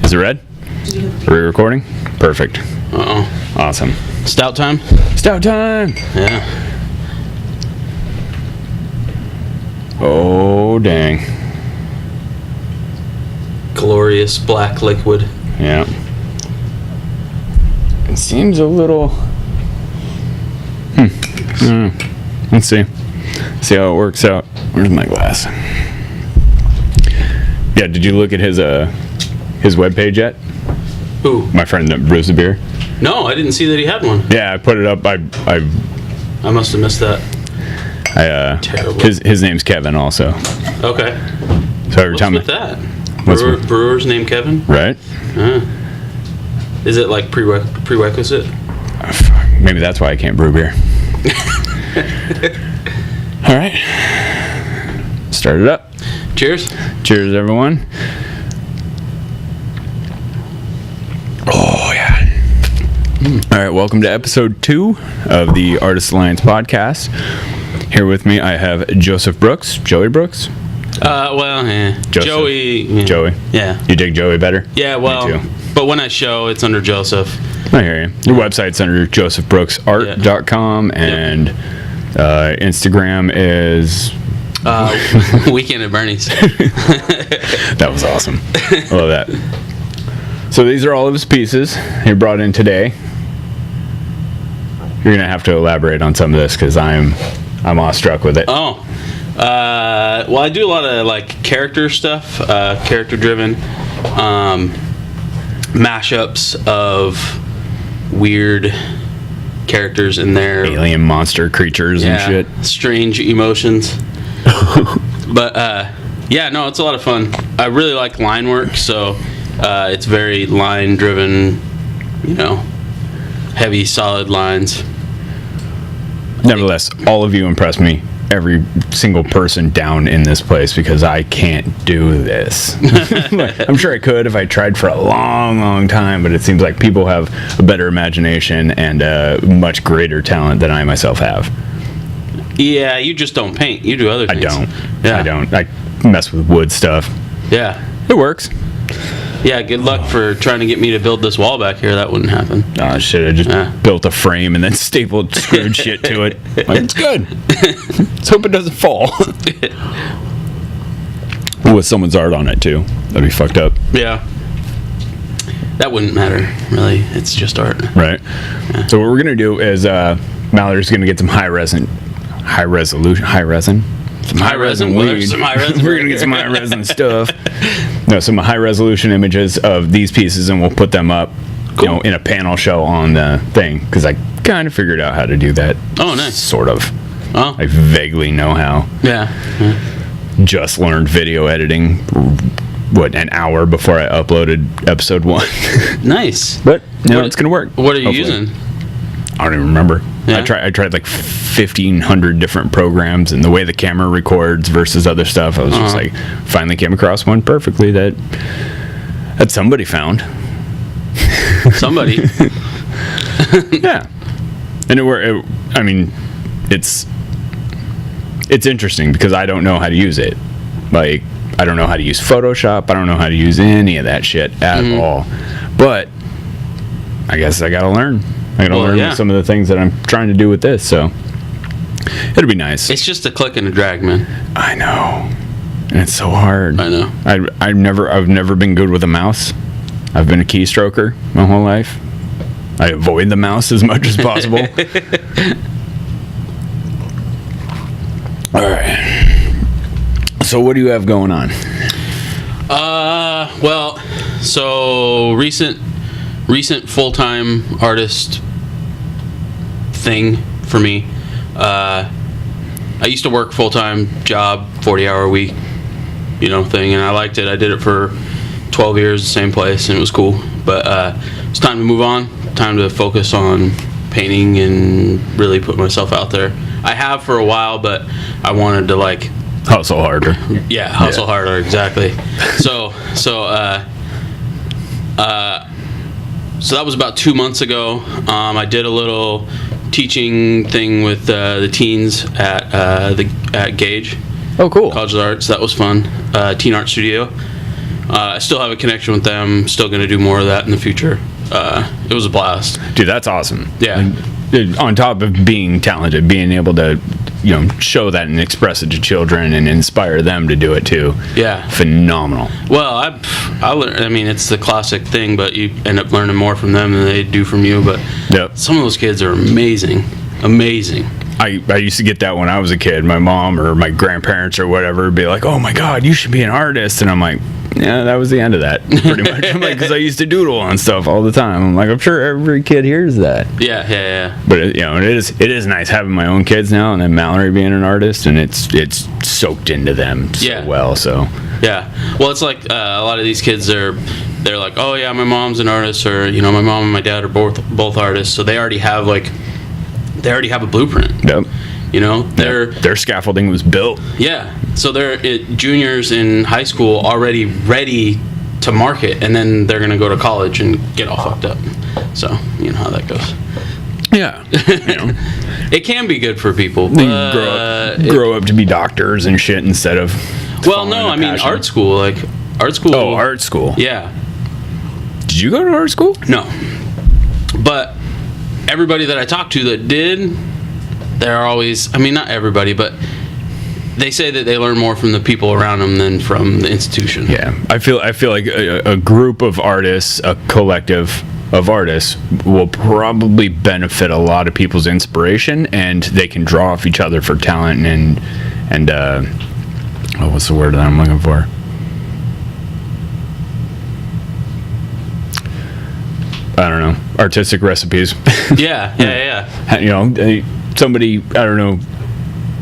Is it red? Are we recording? Perfect. Uh-oh. Awesome. Stout time? Stout time! Yeah. Oh, dang. Glorious black liquid. Yeah. It seems a little... Let's see. See how it works out. Where's my glass? Yeah, did you look at his webpage yet? Who? My friend that brews the beer. No, I didn't see that he had one. Yeah, I put it up. I must have missed that. Terrible. His name's Kevin also. Okay. So every time with that? What's Brewer's name Kevin? Right. Is it like prerequisite? Maybe that's why I can't brew beer. All right. Start it up. Cheers. Cheers, everyone. Oh, yeah. All right, welcome to episode 2 of the Artist Alliance podcast. Here with me, I have Joseph Brooks. Joey Brooks? Joseph. Joey. Yeah. Joey? Yeah. You dig Joey better? Yeah, well, Me too. But when I show, it's under Joseph. I hear you. Your website's under josephbrooksart.com, and Instagram is... Weekend at Bernie's. That was awesome. I love that. So these are all of his pieces he brought in today. You're going to have to elaborate on some of this because I'm awestruck with it. Oh. Well, I do a lot of like character stuff, character-driven mashups of weird characters in there. Alien monster creatures and shit. Strange emotions. But yeah, no, it's a lot of fun. I really like line work, so it's very line driven, heavy solid lines. Nevertheless, all of you impressed me. Every single person down in this place, because I can't do this. I'm sure I could if I tried for a long time, but it seems like people have a better imagination and a much greater talent than I myself have. Yeah, you just don't paint. You do other things. I don't. I mess with wood stuff. Yeah. It works. Yeah, good luck for trying to get me to build this wall back here. That wouldn't happen. Oh, shit. I just built a frame and then screwed shit to it. Like, it's good. Let's hope it doesn't fall. With someone's art on it, too. That'd be fucked up. Yeah. That wouldn't matter, really. It's just art. Right. Yeah. So what we're going to do is Mallory's going to get some high resin weed. Some high resin. We're going to get some high resin stuff. No, some high resolution images of these pieces, and we'll put them up, cool. In a panel show on the thing, because I kind of figured out how to do that. Oh, nice. Sort of. Oh. I vaguely know how. Yeah. Just learned video editing, an hour before I uploaded episode 1. Nice. But, it's going to work. What are you using? I don't even remember. Yeah. I tried like 1,500 different programs, and the way the camera records versus other stuff, I was just like, finally came across one perfectly that somebody found. Somebody. Yeah. And it's interesting because I don't know how to use it. Like, I don't know how to use Photoshop. I don't know how to use any of that shit at all. But I guess I gotta learn. I gotta learn some of the things that I'm trying to do with this, so it'll be nice. It's just a click and a drag, man. I know, and it's so hard. I know. I've never been good with a mouse. I've been a keystroker my whole life. I avoid the mouse as much as possible. All right. So what do you have going on? Well, so recent full-time artist thing for me. I used to work full-time job, 40-hour week, thing, and I liked it. I did it for 12 years, the same place, and it was cool. But it's time to move on. Time to focus on painting and really put myself out there. I have for a while, but I wanted to hustle harder. Yeah, hustle harder, exactly. So that was about 2 months ago. I did a little teaching thing with the teens at Gage. Oh, cool. College of Arts. That was fun. Teen art studio. I still have a connection with them. Still going to do more of that in the future. It was a blast. Dude, that's awesome. Yeah. Like, on top of being talented, being able to, show that and express it to children and inspire them to do it too. Yeah. Phenomenal. Well, I learned, I mean, it's the classic thing, but you end up learning more from them than they do from you. But Yep. some of those kids are amazing. Amazing. I used to get that when I was a kid. My mom or my grandparents or whatever would be like, "Oh my God, you should be an artist," and I'm like, "Yeah, that was the end of that, pretty much." I'm like, because I used to doodle on stuff all the time. I'm like, I'm sure every kid hears that. Yeah. But it is nice having my own kids now, and then Mallory being an artist, and it's soaked into them so well. So yeah. Well, it's like a lot of these kids they're like, "Oh yeah, my mom's an artist," or my mom and my dad are both artists, so they already have a blueprint. Yep. Their scaffolding was built. Yeah. So they're juniors in high school already ready to market, and then they're gonna go to college and get all fucked up. So you know how that goes. Yeah. It can be good for people. They grow up to be doctors and shit instead of. Well, no, I mean art school. Oh, art school. Yeah. Did you go to art school? No. But everybody that I talked to that did, they're always, I mean, not everybody, but they say that they learn more from the people around them than from the institution. Yeah. I feel like a group of artists, a collective of artists will probably benefit a lot of people's inspiration, and they can draw off each other for talent and what's the word that I'm looking for? I don't know, artistic recipes. Yeah. Somebody, I don't know,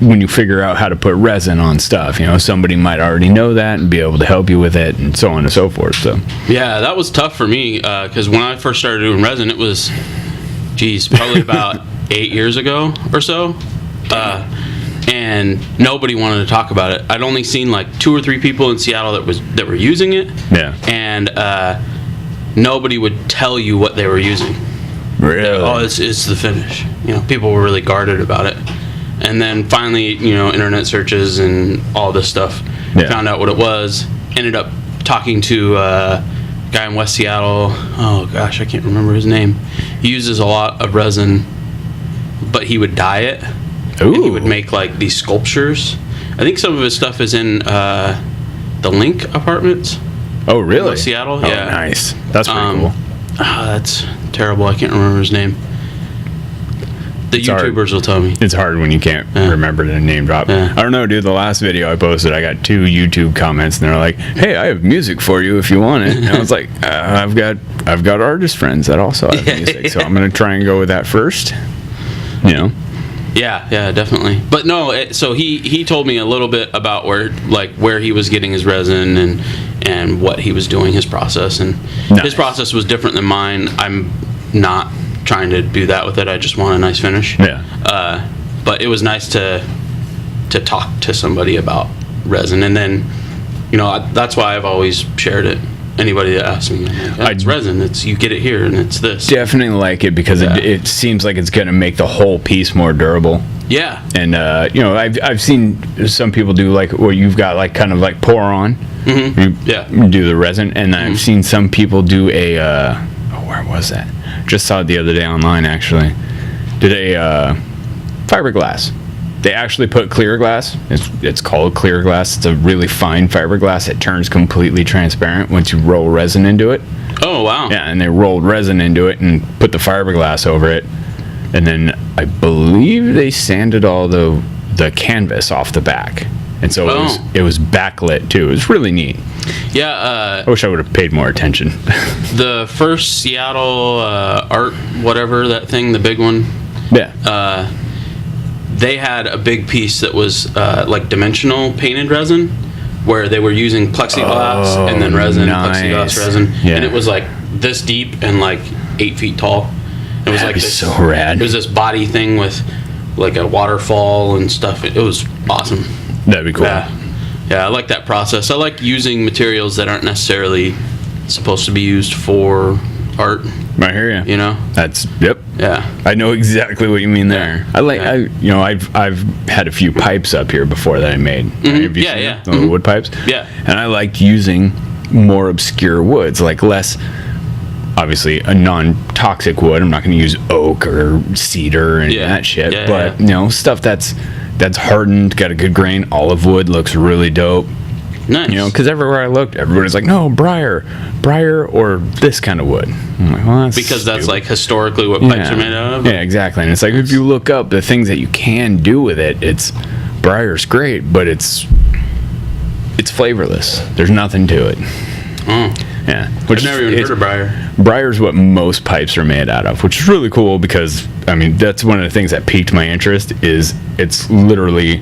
when you figure out how to put resin on stuff, somebody might already know that and be able to help you with it, and so on and so forth. So yeah, that was tough for me because when I first started doing resin, it was, probably about 8 years ago or so, and nobody wanted to talk about it. I'd only seen like 2 or 3 people in Seattle that were using it. Yeah, and nobody would tell you what they were using. Really? Oh, it's the finish. People were really guarded about it. And then finally, internet searches and all this stuff, found out what it was. Ended up talking to a guy in West Seattle. Oh gosh, I can't remember his name. He uses a lot of resin, but he would dye it. Ooh. And he would make like these sculptures. I think some of his stuff is in the Link Apartments. Oh, really? In Seattle. Oh, yeah. Nice. That's pretty cool. That's terrible. I can't remember his name. The YouTubers will tell me. It's hard when you can't remember the name drop. Yeah. I don't know, dude. The last video I posted, I got 2 YouTube comments, and they're like, "Hey, I have music for you if you want it." And I was like, "I've got artist friends that also have music, so I'm gonna try and go with that first." Yeah, definitely. But no, so he told me a little bit about where he was getting his resin and what he was doing, his process, and his process was different than mine. I'm not trying to do that with it. I just want a nice finish. Yeah. But it was nice to talk to somebody about resin, and then that's why I've always shared it. Anybody that asks me, it's resin. You get it here, and it's this. Definitely like it because it seems like it's going to make the whole piece more durable. Yeah. And I've seen some people do like where you've got like kind of like pour on. Mm-hmm. You do the resin, and I've seen some people do a where was that? Just saw it the other day online. Actually, did a fiberglass. They actually put clear glass. It's called clear glass. It's a really fine fiberglass. It turns completely transparent once you roll resin into it. Oh, wow. Yeah, and they rolled resin into it and put the fiberglass over it. And then I believe they sanded all the canvas off the back. And so it was backlit too. It was really neat. Yeah. I wish I would have paid more attention. The first Seattle art, whatever that thing, the big one. Yeah. They had a big piece that was like dimensional painted resin, where they were using plexiglass and then resin, plexiglass resin, and it was like this deep and like 8 feet tall. It was like this, so rad. It was this body thing with like a waterfall and stuff. It was awesome. That'd be cool. Yeah, I like that process. I like using materials that aren't necessarily supposed to be used for art. I hear you. That's yep. Yeah. I know exactly what you mean there. I've had a few pipes up here before that I made. Mm-hmm. Have you seen them? The wood pipes. Yeah. And I liked using more obscure woods, like less, obviously a non-toxic wood. I'm not going to use oak or cedar and that shit, but you know, stuff that's hardened, got a good grain. Olive wood looks really dope. Nice. You know, because everywhere I looked, everybody's like, no, briar or this kind of wood. I'm like, well, that's because that's stupid. like historically what pipes are made out of. Yeah, exactly. And it's like, if you look up the things that you can do with it, it's briar's great, but it's flavorless. There's nothing to it. Oh. Yeah. I've never even heard of briar. Briar's what most pipes are made out of, which is really cool because, I mean, that's one of the things that piqued my interest is it's literally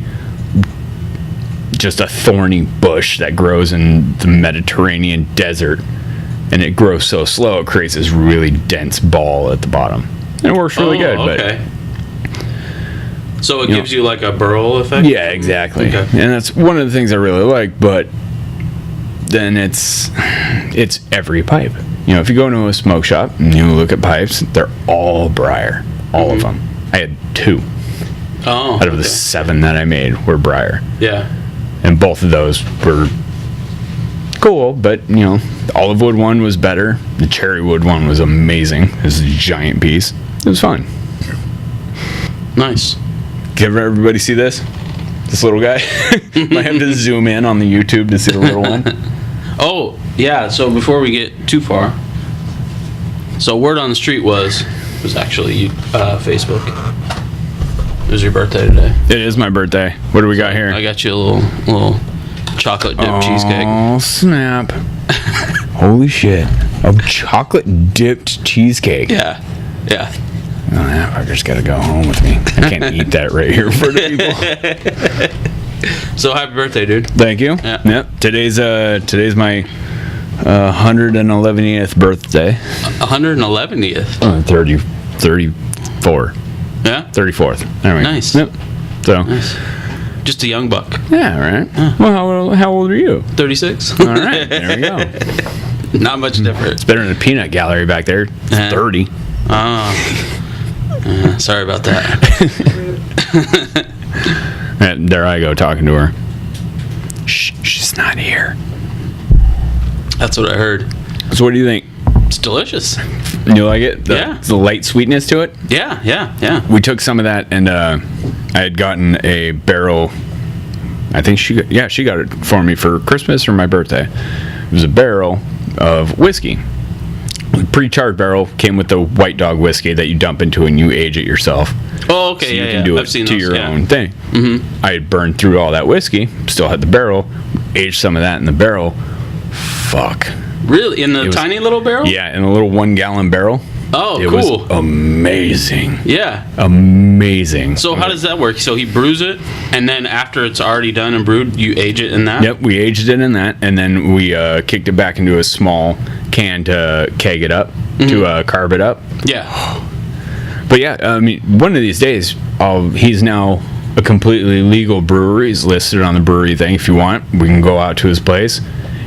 just a thorny bush that grows in the Mediterranean desert, and it grows so slow it creates this really dense ball at the bottom. And it works really good. Okay. But, so it gives you like a burl effect? Yeah, exactly. Okay. And that's one of the things I really like, but then it's every pipe. You know, if you go into a smoke shop and you look at pipes, they're all briar. All of them. I had 2 out of the 7 that I made were briar. Yeah. And both of those were cool, but, you know, the olive wood one was better. The cherry wood one was amazing. It was a giant piece. It was fun. Nice. Can everybody see this? This little guy? Might have to zoom in on the YouTube to see the little one. Oh, yeah, so before we get too far, so word on the street was actually Facebook. It was your birthday today. It is my birthday. What do we got here? I got you a little chocolate dipped cheesecake. Oh, snap. Holy shit. A chocolate dipped cheesecake. Yeah. Yeah. Oh, that fucker's got to go home with me. I can't eat that right here for the people. So happy birthday, dude. Thank you. Yeah. Yep. Today's my 111th birthday. 111th. 34. Yeah. 34th. There we go. Nice. Yep. So. Nice. Just a young buck. Yeah. Right. Well, how old are you? 36. All right. There we go. Not much different. It's better than a peanut gallery back there. It's 30. Sorry about that. And there I go talking to her. Shh, she's not here. That's what I heard. So what do you think? It's delicious. You like it? Yeah. The light sweetness to it? Yeah. We took some of that, and I had gotten a barrel. I think she got it for me for Christmas or my birthday. It was a barrel of whiskey. A pre-charred barrel, came with the White Dog whiskey that you dump into and you age it yourself. Oh, okay. So you can do it to those, your own thing. Mm-hmm. I had burned through all that whiskey, still had the barrel, aged some of that in the barrel. Fuck. Really? In the tiny little barrel? Yeah, in a little 1 gallon barrel. Oh, it cool. was amazing. Yeah. Amazing. So how does that work? So he brews it, and then after it's already done and brewed, you age it in that? Yep, we aged it in that, and then we kicked it back into a small can to keg it up, to carb it up. Yeah. But yeah, I mean, one of these days, he's now a completely legal brewery. He's listed on the brewery thing. If you want, we can go out to his place.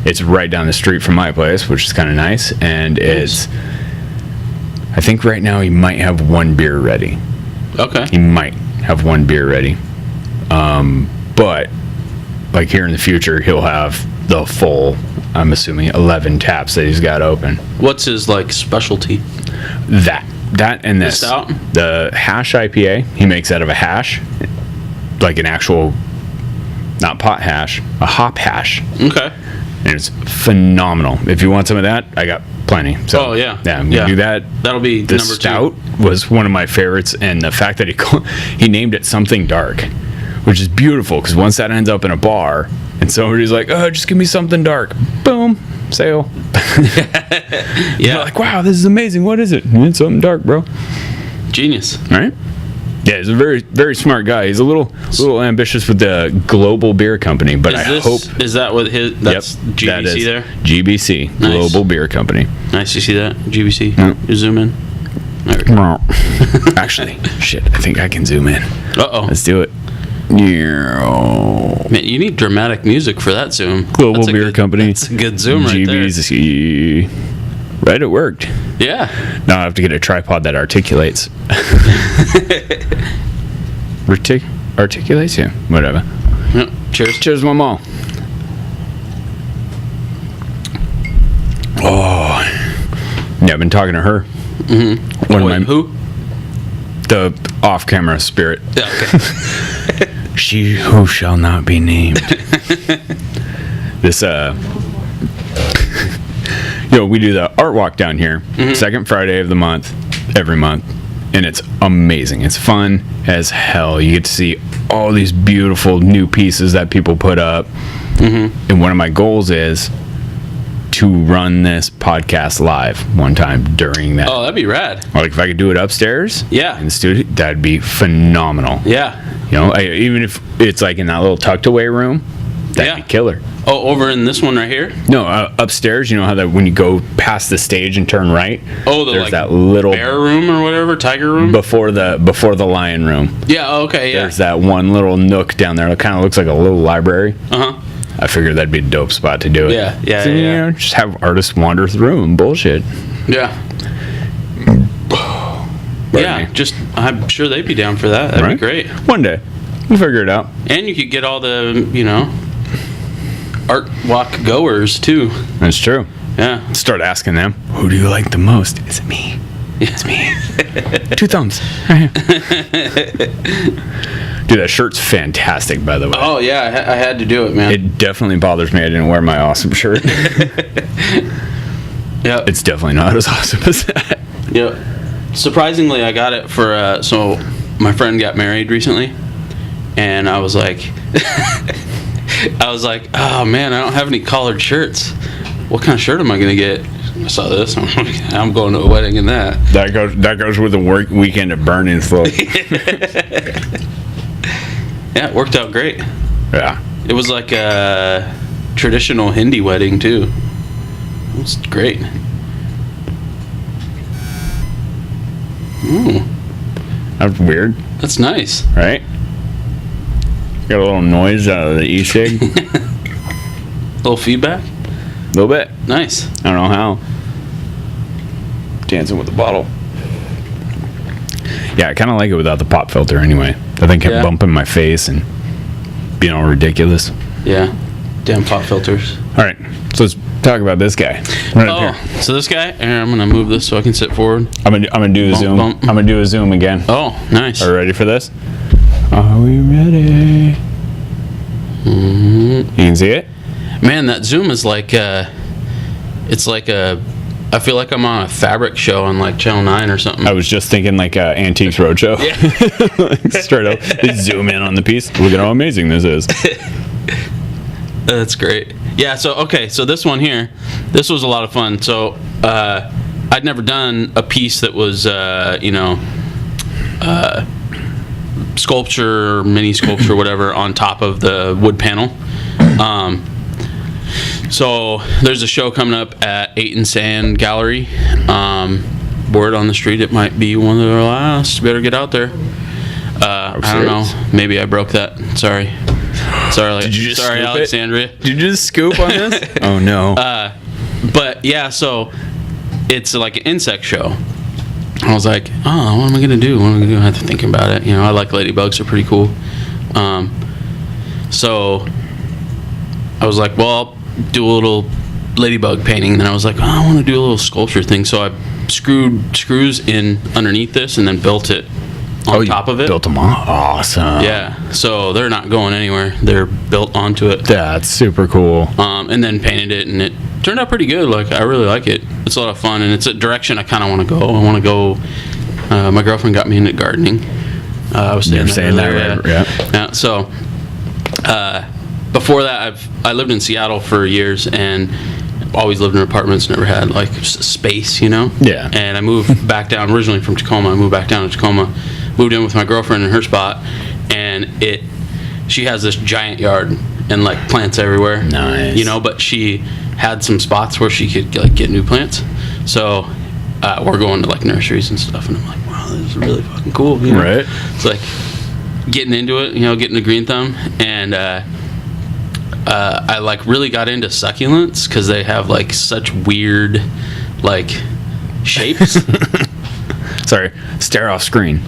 It's right down the street from my place, which is kind of nice. And it's, I think right now he might have 1 beer ready. Okay. He might have 1 beer ready. But like here in the future, he'll have the full, I'm assuming, 11 taps that he's got open. What's his like specialty? That and this. The stout? The hash IPA, he makes out of a hash, like an actual, not pot hash, a hop hash. Okay. And it's phenomenal. If you want some of that, I got plenty. So, yeah. Yeah, I'm gonna do that. That'll be the number stout 2. was one of my favorites, and the fact that he named it something dark, which is beautiful, because once that ends up in a bar, and somebody's like, "Oh, just give me something dark," boom, sale. Yeah. You're like, wow, this is amazing. What is it? It's something dark, bro. Genius. All right. Yeah, he's a very, very smart guy. He's a little ambitious with the global beer company, but Is that what his? That's GBC that is there. GBC, Nice. Global Beer Company. Nice. You see that GBC? Yep. You zoom in. There we go. Actually, shit, I think I can zoom in. Uh-oh. Let's do it. Yeah. Man, you need dramatic music for that zoom. Global That's a Beer good- Company. That's a good zoom right there. GBC. Right, it worked. Yeah. Now I have to get a tripod that articulates. Articulates? Yeah, whatever. Yep. Cheers. Cheers, one more. Yeah, I've been talking to her. Mm-hmm. One of Wait, my- who? The off-camera spirit. Yeah, okay. She who shall not be named. This we do the art walk down here, second Friday of the month, every month, and it's amazing. It's fun as hell. You get to see all these beautiful new pieces that people put up. And one of my goals is to run this podcast live one time during that. Oh, that'd be rad. Like if I could do it upstairs, Yeah. in the studio, that'd be phenomenal. Yeah. You know, even if it's like in that little tucked away room, that'd Yeah. be killer. Oh, over in this one right here? No, upstairs. You know how that when you go past the stage and turn right, Oh, the there's like that little bear room or whatever, tiger room? before the lion room. Yeah, okay, yeah. There's that one little nook down there that kind of looks like a little library. Uh-huh. I figured that'd be a dope spot to do it. Yeah, yeah, So, yeah. You know, just have artists wander through and bullshit. Yeah. Yeah, me. just I'm sure they'd be down for that. That'd Right? be great. One day, we'll figure it out. And you could get all the, art walk goers too. That's true. Yeah. Start asking them, who do you like the most? It's me. It's me. 2 thumbs. Right here. Dude, that shirt's fantastic, by the way. Oh yeah, I had to do it, man. It definitely bothers me I didn't wear my awesome shirt. Yeah. It's definitely not as awesome as that. Yep. Surprisingly, I got it for so my friend got married recently, and I was like, oh man, I don't have any collared shirts. What kind of shirt am I gonna get? I saw this. I'm going to a wedding in that. That goes with the work weekend of burning float. Yeah, it worked out great. Yeah. It was like a traditional Hindi wedding too. It was great. Ooh, That's weird, that's nice. right? Got a little noise out of the e-cig. Little feedback. A little bit. Nice. I don't know how. Dancing with the bottle. Yeah, I kind of like it without the pop filter anyway. That thing kept Yeah. bumping my face and being all ridiculous. Yeah. Damn pop filters. All right, so let's talk about this guy. Right up Oh, here. so this guy. Here, I'm gonna move this so I can sit forward. I'm gonna do a Bump, zoom. bump. I'm gonna do a zoom again. Oh, nice. Are you ready for this? Are we ready? You can see it? Man, that zoom is like it's like a. I feel like I'm on a fabric show on like Channel 9 or something. I was just thinking like Antiques Roadshow. Yeah. Straight up. They zoom in on the piece. Look at how amazing this is. That's great. Yeah, so this one here, this was a lot of fun. So I'd never done a piece that was sculpture, mini sculpture, whatever, on top of the wood panel. So there's a show coming up at 8 and Sand Gallery. Word on the street, it might be one of the last. Better get out there. I don't know. Maybe I broke that. Sorry, Did you just sorry, scoop it? Alexandria. Did you just scoop on this? Oh no. But yeah, so it's like an insect show. I was like, oh, what am I gonna do? What am I gonna do? I have to think about it. I like ladybugs; they're pretty cool. So I was like, well, I'll do a little ladybug painting. And then I was like, oh, I want to do a little sculpture thing. So I screwed screws in underneath this and then built it on top of it. Built them on. Awesome. Yeah, so they're not going anywhere. They're built onto it. That's super cool. And then painted it, and it turned out pretty good. Like, I really like it. It's a lot of fun, and it's a direction I kind of want to go. I want to go. My girlfriend got me into gardening. I was You're saying that saying earlier, that right? Yeah. So before that, I lived in Seattle for years, and always lived in apartments. Never had like space, Yeah. And I moved back down originally from Tacoma. I moved back down to Tacoma. Moved in with my girlfriend in her spot, and she has this giant yard and like plants everywhere. Nice. But she had some spots where she could like get new plants. So we're going to like nurseries and stuff, and I'm like, wow, this is really fucking cool. Right. It's like getting into it, getting the green thumb, and I like really got into succulents because they have like such weird like shapes. Sorry. Stare off screen.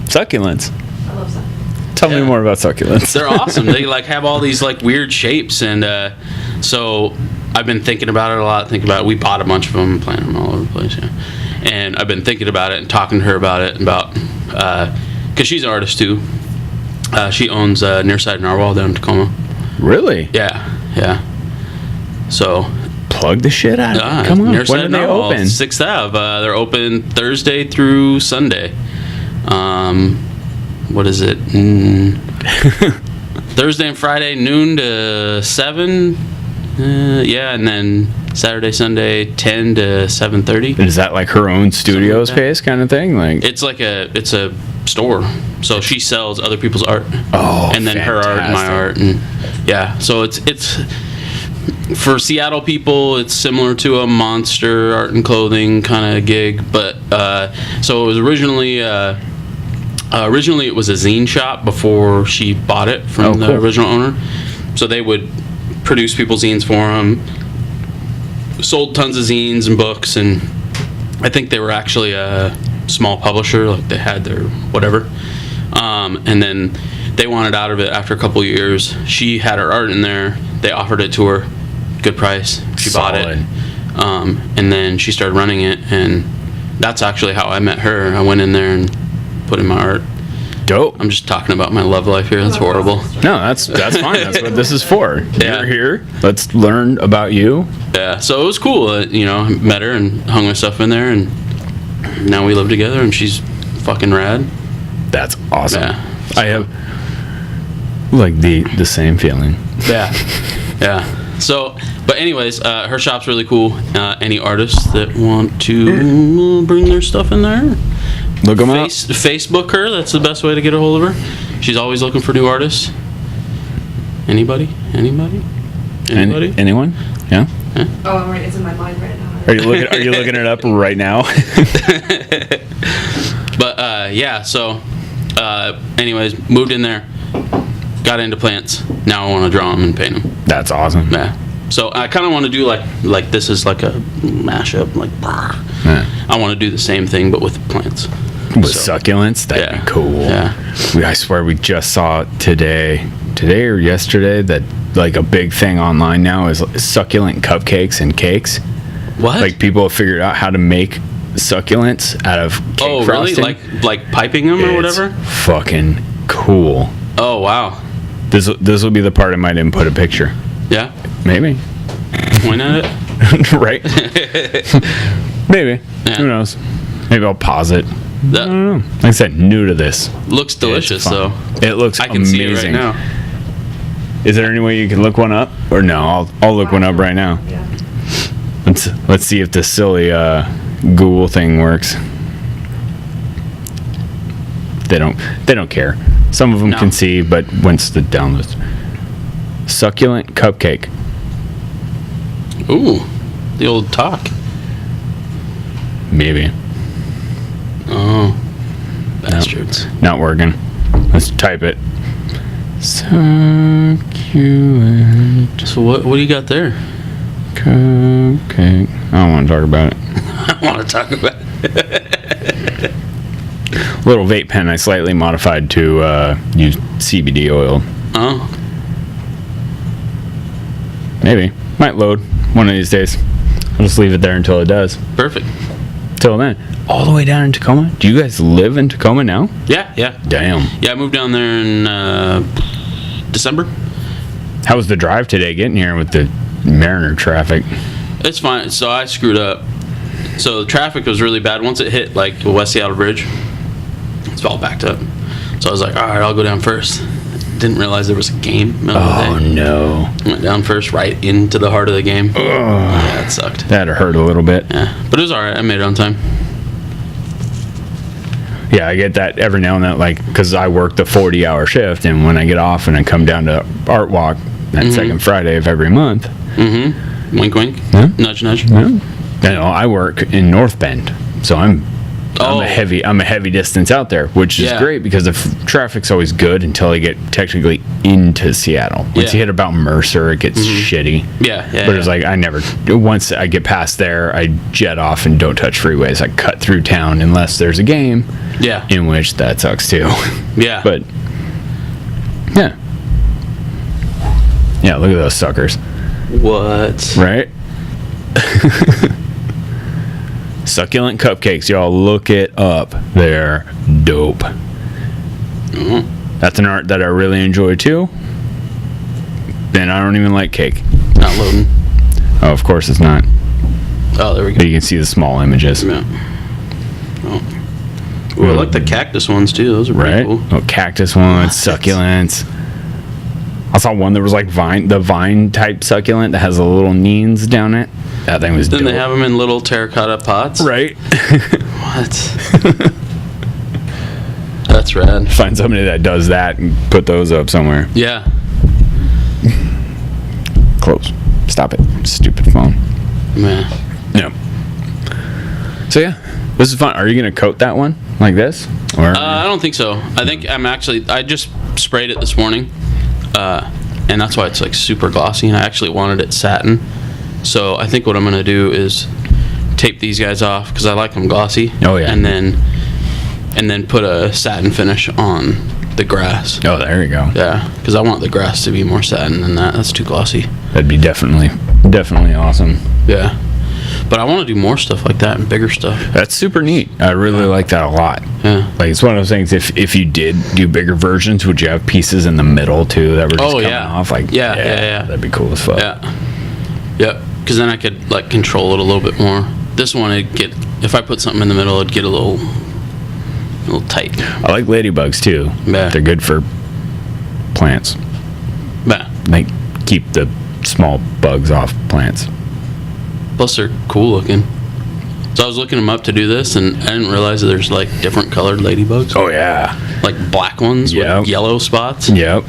Succulents. I love succulents. Tell me more about succulents. They're awesome. They like have all these like weird shapes, and so I've been thinking about it a lot. We bought a bunch of them, planted them all over the place. Yeah, and I've been thinking about it and talking to her about it, because she's an artist too. She owns Nearside Narwhal down in Tacoma. Really? Yeah. So plug the shit out of it. Come on. When are they open? 6th Ave. They're open Thursday through Sunday. What is it? Thursday and Friday, noon to 7. And then Saturday, Sunday, 10 to 7:30. Is that like her own studio space kind of thing? Like it's a store. So she sells other people's art. Oh, and then fantastic. her art and my art, and yeah. So it's for Seattle people. It's similar to a Monster art and clothing kind of gig, but so it was originally it was a zine shop before she bought it from the original owner. So they would produce people's zines for them. Sold tons of zines and books, and I think they were actually a small publisher, like they had their whatever. And then they wanted out of it after a couple of years. She had her art in there. They offered it to her, good price. She bought it, and then she started running it, and that's actually how I met her. I went in there and put in my art. Dope. I'm just talking about my love life here. That's horrible. No, that's fine. That's what this is for. Yeah. You're here. Let's learn about you. Yeah. So it was cool. I met her and hung my stuff in there, and now we live together, and she's fucking rad. That's awesome. Yeah. I have like the same feeling. Yeah. So, but anyways, her shop's really cool. Any artists that want to bring their stuff in there, look them up. Facebook her. That's the best way to get a hold of her. She's always looking for new artists. Anybody? Anyone? Yeah. Oh, I'm right. It's in my mind right now. Are you looking it up right now? But yeah. So, anyways, moved in there. Got into plants. Now I want to draw them and paint them. That's awesome. Yeah. So I kind of want to do like this is like a mashup. Like I want to do the same thing but with plants. With succulents, that'd be cool. Yeah. I swear we just saw today or yesterday that like a big thing online now is succulent cupcakes and cakes. What? Like people have figured out how to make succulents out of cake frosting. Really? Like piping them or whatever? Fucking cool. Oh wow. This will be the part I might even put a picture. Yeah. Maybe. Point at it. Right. Maybe. Yeah. Who knows? Maybe I'll pause it. I That don't know. Like I said, new to this. looks delicious It's though. fun. It looks I can amazing. see it right now. Is there any way you can look one up? Or no, I'll look one up right now. Yeah. Let's see if this silly Google thing works. They don't care. Some of them No. can see, but once the downloads. Succulent cupcake. Ooh, the old talk. Maybe. Oh, bastards. Not working. Let's type it. Succulent So what do you got there? cupcake. I don't want to talk about it. I want to talk about it. Little vape pen I slightly modified to use CBD oil. Oh, Maybe. Might load one of these days. I'll just leave it there until it does. perfect. Till then. All the way down in Tacoma? Do you guys live in Tacoma now? Yeah. Damn. Yeah, I moved down there in December. How was the drive today getting here with the Mariner traffic? It's fine. So I screwed up. So the traffic was really bad. Once it hit like the West Seattle Bridge, it's all backed up. So I was like, all right, I'll go down first. Didn't realize there was a game. Middle of the day. No. Went down first, right into the heart of the game. Yeah, it sucked. That hurt a little bit. Yeah, but it was all right. I made it on time. Yeah, I get that every now and then, like, because I work the 40-hour shift, and when I get off and I come down to Art Walk that second Friday of every month. Mm-hmm. Wink, wink. Yeah. Nudge, nudge. Yeah. I work in North Bend, so I'm a heavy distance out there, which is great because the traffic's always good until I get technically into Seattle. Once you hit about Mercer, it gets shitty. Yeah. But it's like once I get past there, I jet off and don't touch freeways. I cut through town unless there's a game. Yeah. In which that sucks too. Yeah. But yeah, look at those suckers. What? Right? Succulent cupcakes, y'all. Look it up. They're dope. Mm-hmm. That's an art that I really enjoy too. And I don't even like cake. Not loading. Oh, of course it's not. Oh, there we But go. you can see the small images. Yeah. Oh. Ooh, I like the cactus ones too. Those are pretty Right? cool. Oh, cactus ones, succulents. I saw one that was like the vine type succulent that has the little neens down it. That thing was Then dope. they have them in little terracotta pots. Right? What? That's rad. Find somebody that does that and put those up somewhere. Yeah. Close. Stop it. Stupid phone. Man. No. So yeah, this is fun. Are you gonna coat that one like this? Or I don't think so. I think I just sprayed it this morning. And that's why it's like super glossy, and I actually wanted it satin. So I think what I'm gonna do is tape these guys off because I like them glossy. Oh, yeah. And then put a satin finish on the grass. oh, there you go. Yeah, because I want the grass to be more satin than that. That's too glossy. That'd be definitely awesome. Yeah. But I want to do more stuff like that and bigger stuff. That's super neat. I really like that a lot. Yeah. Like it's one of those things. If you did do bigger versions, would you have pieces in the middle too that were just coming off? Like Yeah. that'd be cool as fuck. Yeah. Yep. Because then I could like control it a little bit more. This one, if I put something in the middle, it'd get a little tight. I like ladybugs too. Yeah. They're good for plants. Yeah. Like keep the small bugs off plants. Plus, they're cool looking. So I was looking them up to do this, and I didn't realize that there's like different colored ladybugs. Oh yeah. Like black ones Yep. with yellow spots. Yep.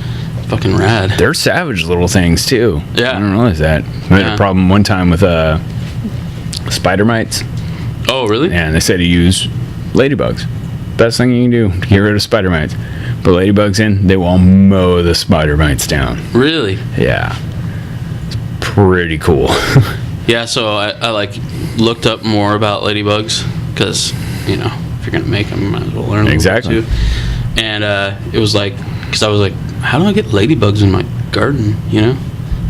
Fucking rad. They're savage little things too. Yeah. I didn't realize that. We had Yeah. a problem one time with spider mites. Oh, really? And they said to use ladybugs. Best thing you can do to get rid of spider mites. Put ladybugs in, they will mow the spider mites down. Really? Yeah. It's pretty cool. Yeah, so I like looked up more about ladybugs because, you know, if you're going to make them, you might as well learn a little Exactly. bit too. And it was like, because I was like, how do I get ladybugs in my garden, you know?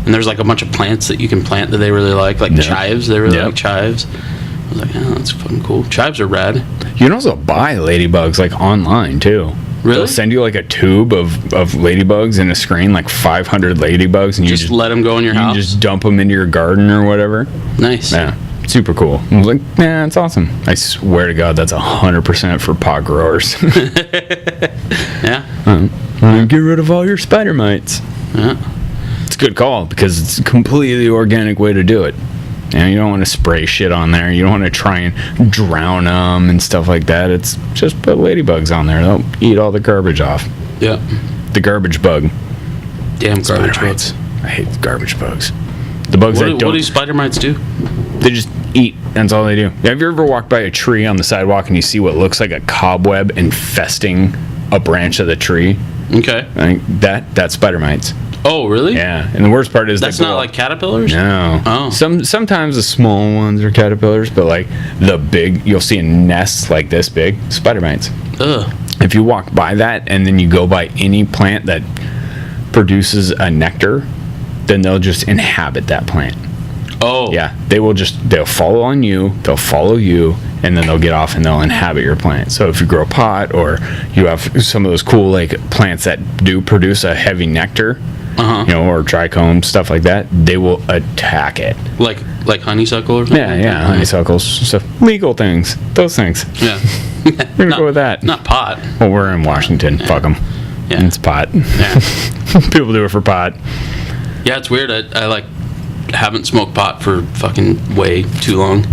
And there's like a bunch of plants that you can plant that they really like Yep. chives. They really Yep. like chives. I was like, oh, that's fucking cool. Chives are rad. You can also buy ladybugs like online too. Really? They'll send you like a tube of ladybugs in a screen, like 500 ladybugs, and you Just let them go in your you house. can just dump them into your garden or whatever. Nice. Yeah, super cool. I was like, yeah, it's awesome. I swear to God, that's 100% for pot growers. Yeah. Get rid of all your spider mites. Yeah. It's a good call because it's a completely organic way to do it. And you don't want to spray shit on there. You don't want to try and drown them and stuff like that. It's just put ladybugs on there. They'll eat all the garbage off. Yeah. The garbage bug. Damn garbage Spider bugs. mites. I hate garbage bugs. The bugs that What don't. do spider mites do? They just eat. That's all they do. Have you ever walked by a tree on the sidewalk and you see what looks like a cobweb infesting a branch of the tree? Okay. I think that's spider mites. Oh, really? Yeah. And the worst part is That's they go not up- like caterpillars? No. Oh. Sometimes the small ones are caterpillars, but like the big, you'll see a nest like this big, spider mites. Ugh. If you walk by that and then you go by any plant that produces a nectar, then they'll just inhabit that plant. Oh. Yeah, they'll follow on you, they'll follow you, and then they'll get off and they'll inhabit your plant. So if you grow pot or you have some of those cool like plants that do produce a heavy nectar, Uh-huh. or trichome, stuff like that, they will attack it. Like honeysuckle or something? Yeah, honeysuckles, stuff, legal things, those things. Yeah. We're gonna go with that. Not pot. Well, we're in Washington. Fuck them. Yeah. It's pot. Yeah. People do it for pot. Yeah, it's weird. I like haven't smoked pot for fucking way too long.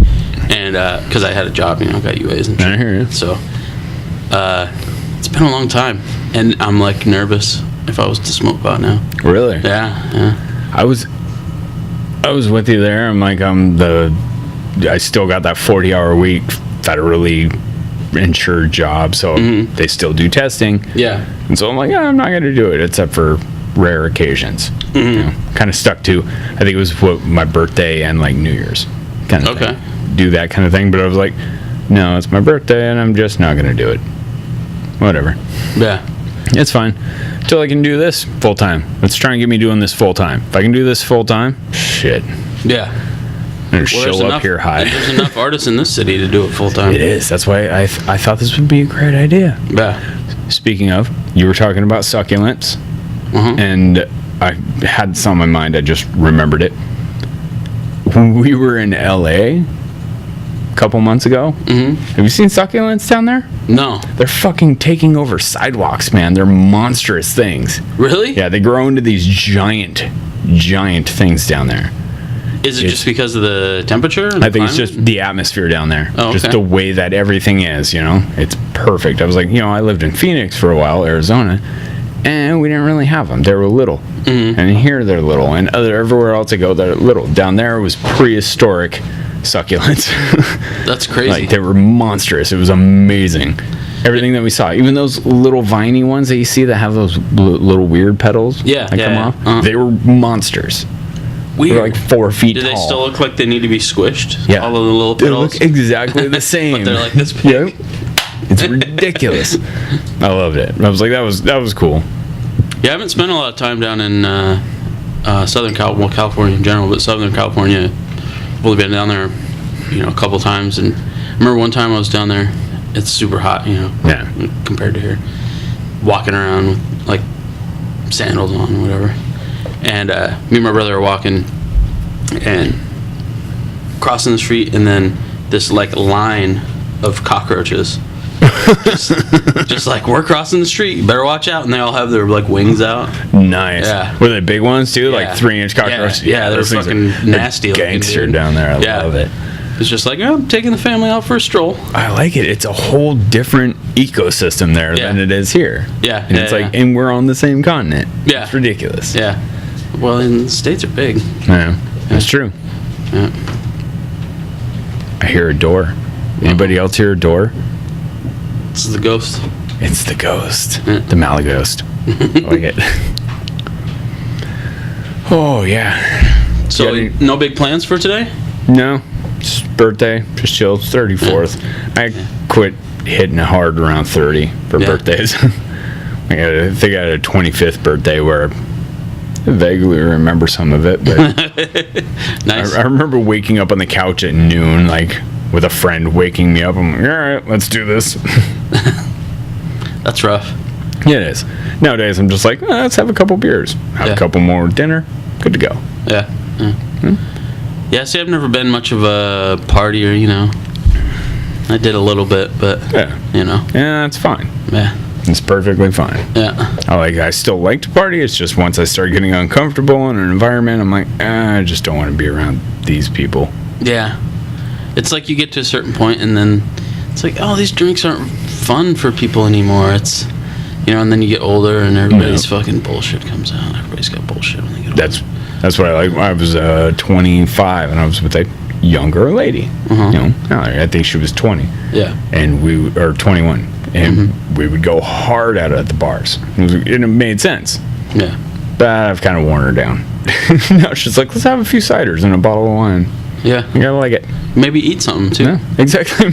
And because I had a job, got UAs and shit. I hear you. So it's been a long time. And I'm like nervous if I was to smoke pot now. Really? Yeah. I was with you there. I'm like, I still got that 40-hour week federally insured job, so they still do testing. Yeah. And so I'm like, I'm not going to do it except for rare occasions. Kind of stuck to, I think it was my birthday and like New Year's kind of Okay. thing. Do that kind of thing, but I was like, no, it's my birthday and I'm just not going to do it. Whatever. Yeah. It's fine. Until I can do this full time. Let's try and get me doing this full time. If I can do this full time, shit. Yeah. I'm gonna show up here high. There's enough artists in this city to do it full time. It is. That's why I thought this would be a great idea. Yeah. Speaking of, you were talking about succulents, and I had some in mind. I just remembered it. When we were in LA a couple months ago, have you seen succulents down there? No. They're fucking taking over sidewalks, man. They're monstrous things. Really? Yeah, they grow into these giant things down there. Is it just because of the temperature? And I the think it's climate? just the atmosphere down there. Oh, Just okay. the way that everything is, It's perfect. I was like, I lived in Phoenix for a while, Arizona, and we didn't really have them. They were little. And here they're little. And everywhere else I go, they're little. Down there was prehistoric succulents. That's crazy. Like, they were monstrous. It was amazing. Everything that we saw, even those little viney ones that you see that have those little weird petals Yeah, that come yeah. off, they were monsters. Weird. They're like 4 feet Do tall. they still look like they need to be squished? Yeah. All of the little They petals? look exactly the same. But they're like this big. Yep. It's ridiculous. I loved it. I was like, that was cool. Yeah, I haven't spent a lot of time down in Southern California in general, but Southern California, I've only been down there, a couple times. And I remember one time I was down there, it's super hot, Yeah. compared to here. Walking around with, like, sandals on or whatever. And me and my brother are walking and crossing the street, and then this, like, line of cockroaches. just like, we're crossing the street, you better watch out. And they all have their, like, wings out. Nice. Yeah. Were they big ones too? Like Yeah. 3-inch cockroaches? Yeah, they're those things fucking they're nasty looking, Gangster dude. down there. I Yeah. love it. It's just like, I'm taking the family out for a stroll. I like it. It's a whole different ecosystem there Yeah. than it is here. Yeah, And it's yeah, like, yeah. and we're on the same continent. Yeah. It's ridiculous. Yeah. Well, and the States are big. Yeah. That's true. Yeah. I hear a door. Anybody else hear a door? This is the ghost. It's the ghost. Yeah. The Malaghost. I like it. Oh, yeah. So, Yeah, no big plans for today? No. Just birthday. Just chill. It's 34th. I quit hitting it hard around 30 for Yeah. birthdays. I think I had a 25th birthday where I vaguely remember some of it, but Nice. I remember waking up on the couch at noon, like with a friend waking me up. I'm like, all right, let's do this. That's rough. Yeah, it is. Nowadays, I'm just like, let's have a couple beers, have Yeah. a couple more dinner, good to go. Yeah. Yeah, see, I've never been much of a partier, I did a little bit, but, Yeah, yeah. that's fine. Yeah. It's perfectly fine. Yeah. I still like to party. It's just once I start getting uncomfortable in an environment, I'm like, I just don't want to be around these people. Yeah. It's like you get to a certain point, and then it's like, oh, these drinks aren't fun for people anymore. It's, and then you get older, and everybody's fucking bullshit comes out. Everybody's got bullshit when they get older. That's what I like. I was 25, and I was with a younger lady. I think she was 20, Yeah. and we or 21, and we would go hard at it at the bars. It made sense, Yeah. but I've kind of worn her down. Now she's like, let's have a few ciders and a bottle of wine. Yeah. You gotta like it. Maybe eat something, too. Yeah, exactly.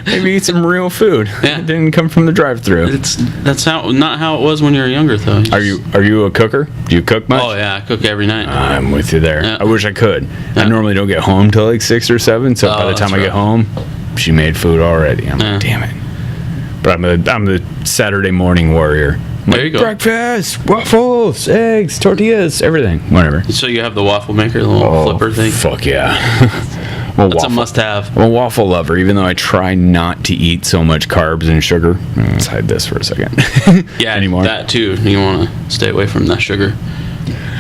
Maybe eat some real food. Yeah. It didn't come from the drive-thru. That's not how it was when you were younger, though. Are you a cooker? Do you cook much? Oh, yeah. I cook every night. I'm with you there. Yeah. I wish I could. Yeah. I normally don't get home till like 6 or 7, so by the that's time I get rough. home, she made food already. I'm Yeah. like, damn it. But I'm the Saturday morning warrior. I'm There like, you go. breakfast, waffles, eggs, tortillas, everything, whatever. So you have the waffle maker, the little flipper thing? Fuck yeah. That's a must-have. I'm a waffle lover, even though I try not to eat so much carbs and sugar. Let's hide this for a second. Yeah, Anymore. that too. You want to stay away from that sugar.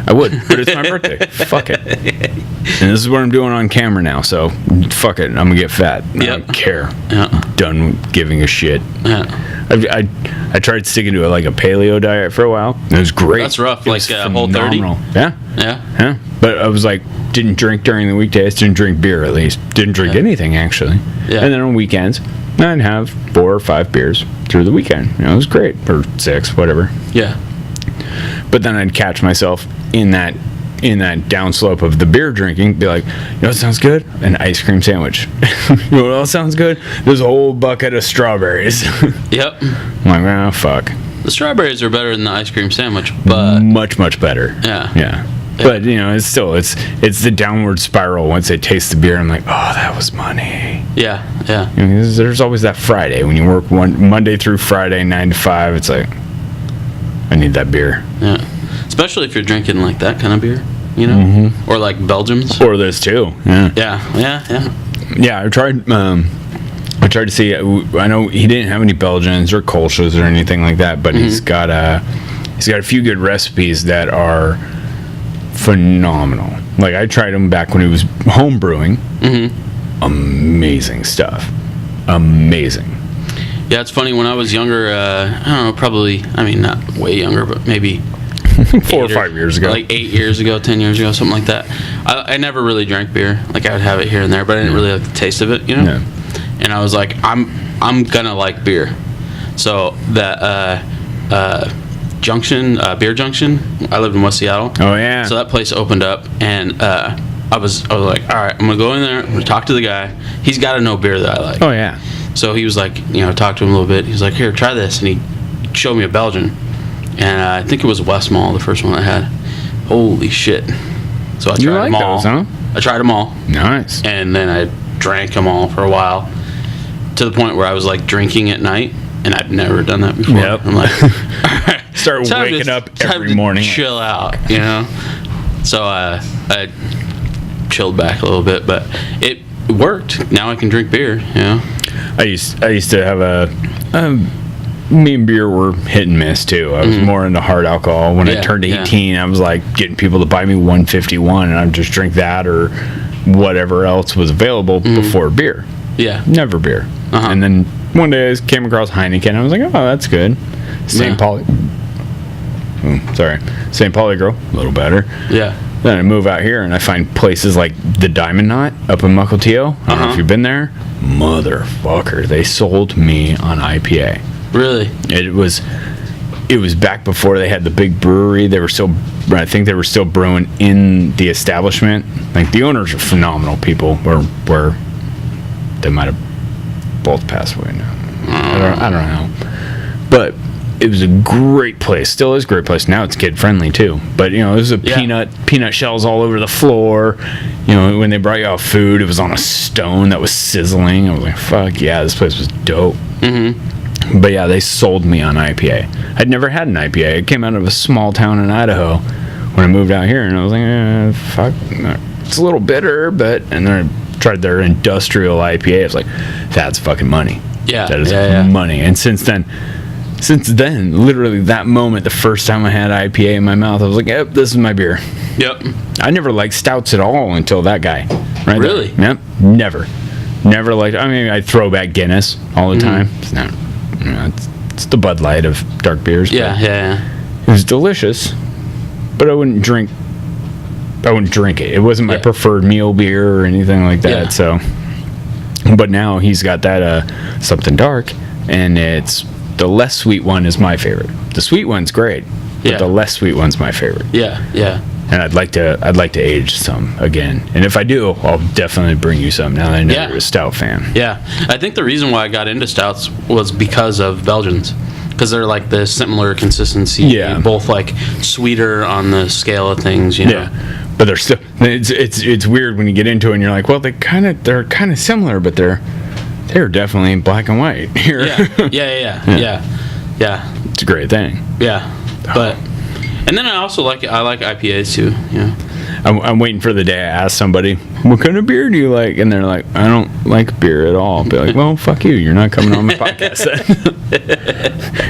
I would, but it's my birthday. Fuck it. And this is what I'm doing on camera now, so fuck it. I'm gonna get fat. I Yep. don't care. Yeah. Done with giving a shit. Yeah. I tried sticking to like a paleo diet for a while. It was great. That's rough, It was like, Whole30? phenomenal. Yeah. Yeah. Yeah. But I was like, didn't drink during the weekdays. Didn't drink beer at least. Didn't drink anything actually. Yeah. And then on weekends, I'd have 4 or 5 beers through the weekend. It was great. Or 6, whatever. Yeah. But then I'd catch myself in that downslope of the beer drinking, be like, what sounds good? An ice cream sandwich. You know what else sounds good? There's a whole bucket of strawberries. Yep. I'm like, oh fuck. The strawberries are better than the ice cream sandwich, but much better. Yeah. But it's still it's the downward spiral. Once I taste the beer, I'm like, oh, that was money. Yeah. There's always that Friday when you work Monday through Friday, 9 to 5. It's like, I need that beer. Yeah. Especially if you're drinking like that kind of beer, or like Belgium's. Or this too. Yeah. Yeah, I tried to see. I know he didn't have any Belgians or Kolsch's or anything like that, but he's got a few good recipes that are phenomenal. Like, I tried them back when he was home brewing. Amazing stuff. Amazing. Yeah, it's funny. When I was younger, I don't know, probably, I mean, not way younger, but maybe 4 or 5 years ago. Like 8 years ago, 10 years ago, something like that. I never really drank beer. Like, I would have it here and there, but I didn't really like the taste of it, Yeah. And I was like, I'm gonna like beer. So that Junction, Beer Junction, I lived in West Seattle. Oh yeah. So that place opened up, and I was like, all right, I'm gonna go in there, I'm gonna talk to the guy. He's got to know beer that I like. Oh yeah. So he was like, talk to him a little bit. He was like, here, try this, and he showed me a Belgian, and I think it was Westmalle, the first one I had. Holy shit! So I tried them all. Those, huh? I tried them all. Nice. And then I drank them all for a while, to the point where I was like drinking at night, and I'd never done that before. Yep. I'm like, all right, Start waking up every morning. Chill out, So I chilled back a little bit, but it worked. Now I can drink beer. I used to have me and beer were hit and miss too. I was more into hard alcohol. When I turned 18, I was like getting people to buy me 151, and I'd just drink that or whatever else was available before beer. Yeah. Never beer. And then one day I came across Heineken. I was like, oh, that's good. St. Pauli. St. Pauli Girl, a little better. Yeah. Then I move out here and I find places like the Diamond Knot up in Mukilteo. I don't know if you've been there. Motherfucker, they sold me on IPA. Really? It was back before they had the big brewery. I think they were still brewing in the establishment. Like, the owners are phenomenal people. Where they might have both passed away now. I don't know. But it was a great place. Still is a great place. Now it's kid friendly too. But it was peanut shells all over the floor. When they brought you out food, it was on a stone that was sizzling. I was like, fuck yeah, this place was dope. But yeah, they sold me on IPA. I'd never had an IPA. I came out of a small town in Idaho when I moved out here, and I was like, fuck, it's a little bitter, and then I tried their industrial IPA. I was like, that's fucking money. Yeah, that is money. And since then, literally that moment, the first time I had IPA in my mouth, I was like, yep, this is my beer. Yep. I never liked stouts at all until that guy. Right really? There. Yep. Never liked. I mean, I throw back Guinness all the time. It's not. It's the Bud Light of dark beers. Yeah. It was delicious, but I wouldn't drink it. It wasn't my preferred meal beer or anything like that. Yeah. So, but now he's got that something dark, and it's the less sweet one is my favorite. The sweet one's great, but the less sweet one's my favorite. Yeah. And I'd like to age some again. And if I do, I'll definitely bring you some now that I know you're a stout fan. Yeah. I think the reason why I got into stouts was because of Belgians. Because they're like the similar consistency. Yeah. Both like sweeter on the scale of things, Yeah. But they're still it's weird when you get into it and you're like, well, they're kind of similar, but they're definitely black and white here. Yeah. It's a great thing. Yeah. But and then I also like IPAs too. Yeah. I'm waiting for the day I ask somebody, what kind of beer do you like? And they're like, I don't like beer at all. I'll be like, well, fuck you. You're not coming on my podcast then.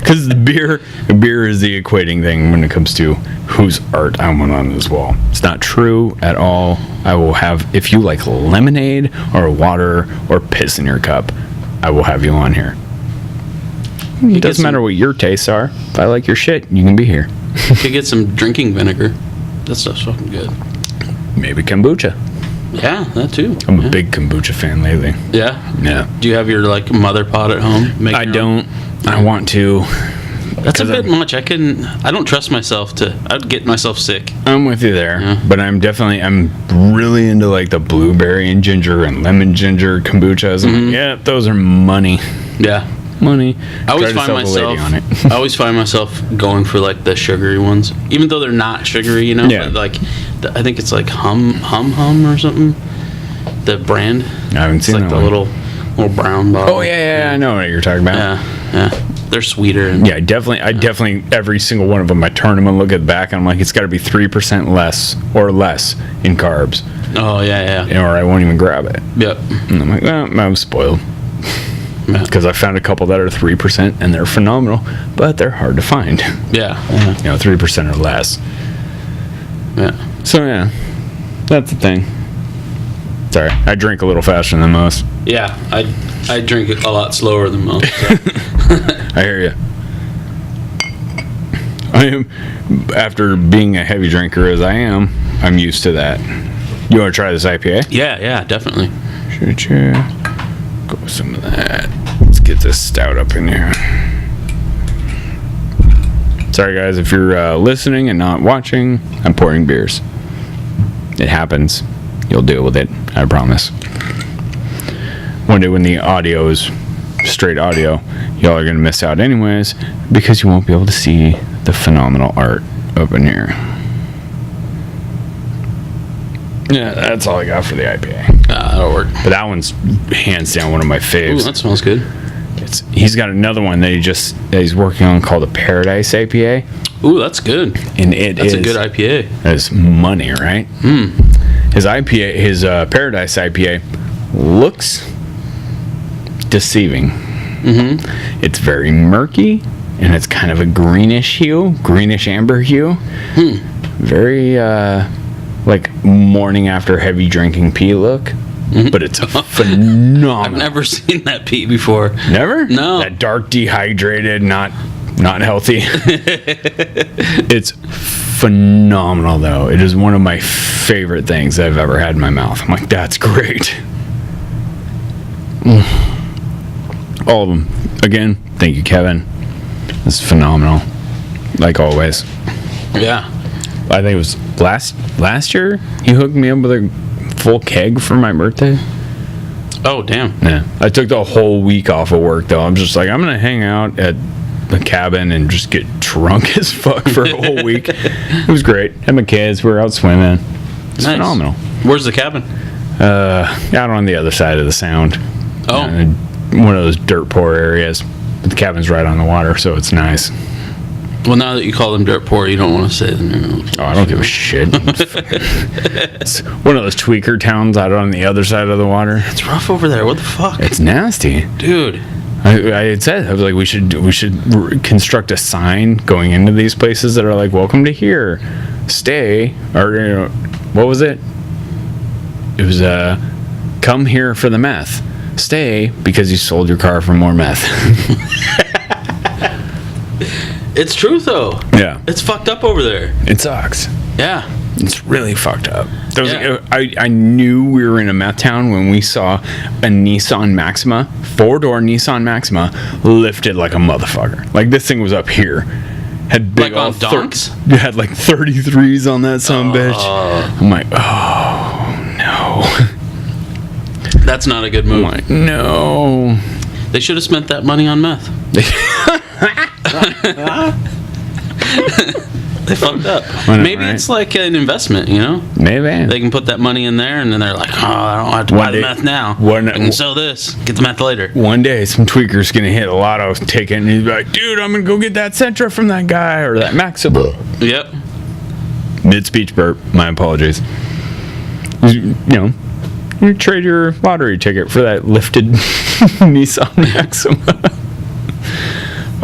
Because the beer is the equating thing when it comes to whose art I want on this wall. It's not true at all. I will have, if you like lemonade or water or piss in your cup, I will have you on here. It doesn't matter what your tastes are. If I like your shit, you can be here. You could get some drinking vinegar. That stuff's fucking good. Maybe kombucha. Yeah, that too. I'm a big kombucha fan lately. Yeah? Yeah. Do you have your like mother pot at home? I don't. I want to. That's a bit much. I don't trust myself I'd get myself sick. I'm with you there. Yeah. But I'm really into like the blueberry and ginger and lemon ginger kombuchas. Yeah, those are money. Yeah. money. I always Try to find sell the lady myself. on it. I always find myself going for like the sugary ones, even though they're not sugary. You know, Yeah. but, like I think it's like hum or something. The brand. I haven't It's seen like that the one. little brown bottle. Oh yeah, I know what you're talking about. Yeah. They're sweeter. And, Yeah, definitely every single one of them I turn them and look at the back and I'm like, it's got to be 3% less in carbs, Oh yeah. or I won't even grab it. Yep. And I'm like, well, I'm spoiled. Yeah. Because I found a couple that are 3% and they're phenomenal, but they're hard to find. Yeah. 3% or less. Yeah. So yeah, that's the thing. Sorry, I drink a little faster than most. Yeah. I drink it a lot slower than most. So. I hear you. I am, after being a heavy drinker as I am, I'm used to that. You want to try this IPA? Yeah, definitely. Should you go with some of that? Let's get this stout up in here. Sorry guys, if you're listening and not watching, I'm pouring beers. It happens. You'll deal with it, I promise. One day when the audio is straight audio, y'all are going to miss out anyways, because you won't be able to see the phenomenal art up in here. Yeah, that's all I got for the IPA. That'll work. But that one's hands down one of my Ooh, faves. that smells good. He's got another one that he's working on called a Paradise IPA, Ooh, that's good. and That's a good IPA. That's money, right? His Paradise IPA looks deceiving. It's very murky, and it's kind of a greenish amber hue. Very like morning after heavy drinking pee look. But it's phenomenal. I've never seen that Pete before. Never? No. That dark, dehydrated, not healthy. It's phenomenal, though. It is one of my favorite things I've ever had in my mouth. I'm like, that's great. All of them. Again, thank you, Kevin. It's phenomenal. Like always. Yeah. I think it was last year he hooked me up with a full keg for my birthday. Oh, damn. Yeah. I took the whole week off of work, though. I'm just like, I'm going to hang out at the cabin and just get drunk as fuck for a whole week. It was great. Had my kids. We were out swimming. It's Nice. phenomenal. Where's the cabin? Out on the other side of the sound. Oh. One of those dirt poor areas. But the cabin's right on the water, so it's nice. Well, now that you call them dirt poor, you don't want to say the name. Oh, I don't give a shit. It's one of those tweaker towns out on the other side of the water. It's rough over there. What the fuck? It's nasty. Dude. I had said, I was like, we should construct a sign going into these places that are like, welcome to here, stay, or what was it? It was come here for the meth, stay because you sold your car for more meth. It's true, though. Yeah, It's fucked up over there. it sucks. Yeah. It's really fucked up. There was, Yeah. I knew we were in a meth town when we saw a Nissan Maxima, 4-door Nissan Maxima, lifted like a motherfucker. Like this thing was up here. Had big Like on old donks? had like 33s on that son bitch. I'm like, oh no. That's not a good I'm move. like, no. They should have spent that money on meth. They fucked up. I know, Maybe right? it's like an investment, you know? Maybe. They can put that money in there, and then they're like, oh, I don't have to buy the day- meth now. one- I can sell this, get the meth later. One day, some tweaker's gonna hit a lotto ticket, and he's like, "Dude, I'm gonna go get that Sentra from that guy or that Maxima." Yep. Mid-speech burp. My apologies. You trade your lottery ticket for that lifted Nissan Maxima.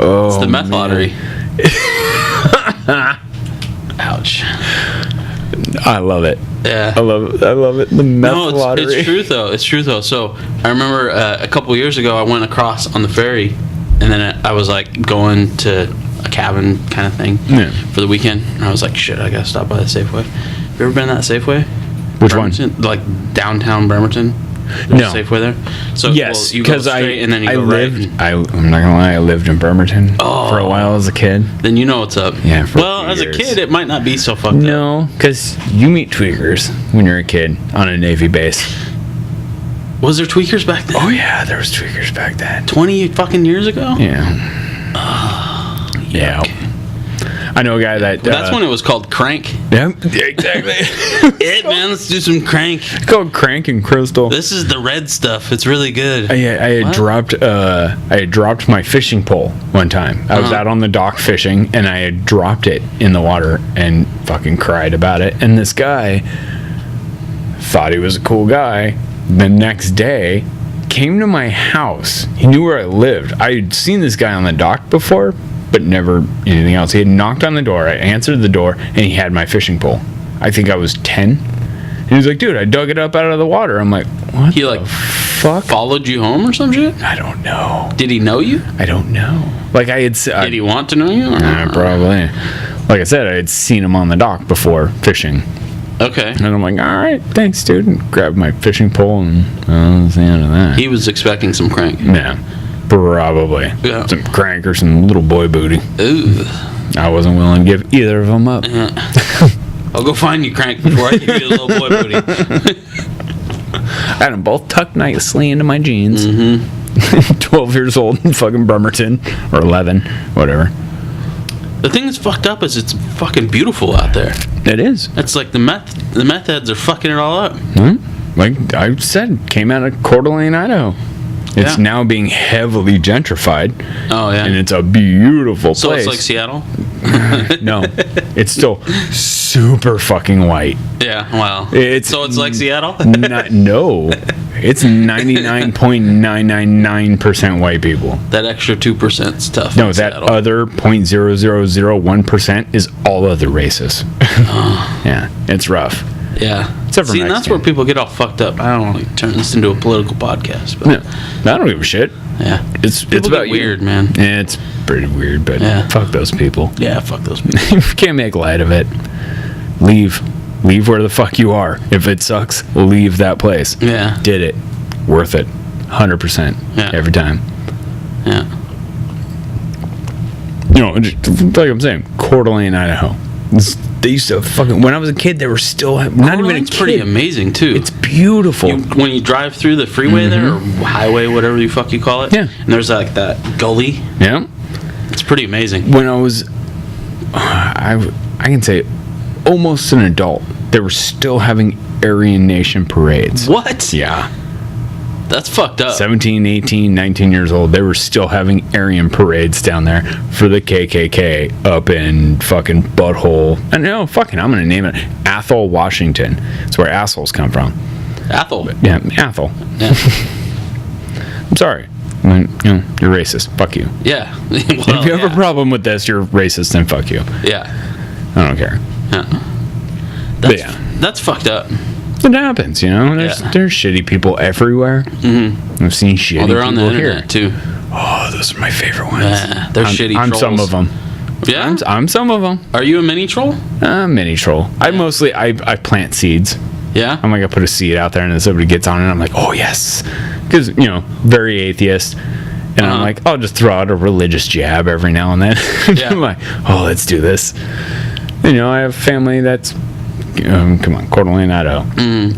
Oh, It's the meth man. lottery. Ouch. I love it. Yeah. I love it. The meth No, lottery. it's true though. It's true though. So I remember a couple years ago, I went across on the ferry, and then I was like going to a cabin kind of thing Yeah. for the weekend. And I was like, shit, I gotta stop by the Safeway. You ever been to that Safeway? Which one? Bremerton? Like downtown Bremerton. There's No. a Safeway there. So Yes, you go because straight and then you I go lived. right. I'm not gonna lie. I lived in Bremerton for a while as a kid. Then you know what's up. Yeah, for a Well, few as years. a kid, it might not be so fucked up. No, because you meet tweakers when you're a kid on a Navy base. Was there tweakers back then? Oh yeah, there was tweakers back then. 20 fucking years ago? Yeah. Yeah. I know a guy that. That's when it was called crank. Yeah, exactly. Man, let's do some crank. It's called Crank and Crystal. This is the red stuff. It's really good. I had dropped my fishing pole one time. I was out on the dock fishing, and I had dropped it in the water and fucking cried about it. And this guy thought he was a cool guy. The next day, came to my house. He knew where I lived. I had seen this guy on the dock before, but never anything else. He had knocked on the door. I answered the door, and he had my fishing pole. I think I was 10. And he was like, dude, I dug it up out of the water. I'm like, what He the fuck? followed you home or some shit? I don't know. Did he know you? I don't know. Like I had... Did he want to know you? Probably. Like I said, I had seen him on the dock before fishing. Okay. And I'm like, all right, thanks, dude. And grabbed my fishing pole, and that was the end of that. He was expecting some crank. Yeah, probably. Yeah. Some crank or some little boy booty. Ooh. I wasn't willing to give either of them up. I'll go find you crank before I give you a little boy booty. I had them both tucked nicely into my jeans. Mm-hmm. 12 years old in fucking Bremerton. Or 11, whatever. The thing that's fucked up is it's fucking beautiful out there. It is. It's like the meth heads are fucking it all up. Like I said, came out of Coeur d'Alene, Idaho. It's Yeah. now being heavily gentrified. Oh, yeah. And it's a beautiful So place. it's like Seattle? No, it's still super fucking white. Yeah, wow. So it's like Seattle? No, it's 99.999% white people. That extra 2%'s tough. No, in that Seattle. other 0.0001% is all other races. Yeah, it's rough. Yeah. Except for See, and that's Mexican. where people get all fucked up. I don't want to turn this into a political podcast, but No, I don't give a shit. yeah. It's People about get weird, you. man. Yeah, it's pretty weird, but Yeah. fuck those people. Yeah, fuck those people. If you can't make light of it, leave where the fuck you are. If it sucks, leave that place. Yeah. Did it. Worth it. 100%. Yeah. Every time. Yeah. You know, just like I'm saying, Coeur d'Alene, Idaho. They used to fucking... When I was a kid, they were still... Not even a Portland's kid. pretty amazing, too. It's beautiful. When you drive through the freeway there, or highway, whatever the fuck you call it, Yeah. and there's like that gully, Yeah. it's pretty amazing. When I was... I can say almost an adult, they were still having Aryan Nation parades. What? Yeah. That's fucked up. 17, 18, 19 years old, they were still having Aryan parades down there for the KKK up in fucking Butthole. And no, fucking, I'm going to name it Athol, Washington. It's where assholes come from. Athol. Yeah, Athol. Yeah. I'm sorry. You're racist. Fuck you. Yeah. Well, If you have a problem with this, you're racist, then fuck you. Yeah. I don't care. Yeah. But yeah. That's fucked up. It happens, you know? There's shitty people everywhere. Mm-hmm. I've seen shitty Well, they're on the people here. internet, too. Oh, those are my favorite ones. Yeah, they're shitty I'm trolls. some of them. Yeah? I'm some of them. Are you a mini troll? Mini troll. I mostly I plant seeds. Yeah? I'm like, I put a seed out there and then somebody gets on it and I'm like, oh yes, because very atheist, and I'm like, I'll just throw out a religious jab every now and then. Yeah. I'm like, oh, let's do this. I have family that's come on, Coeur d'Alene, Idaho.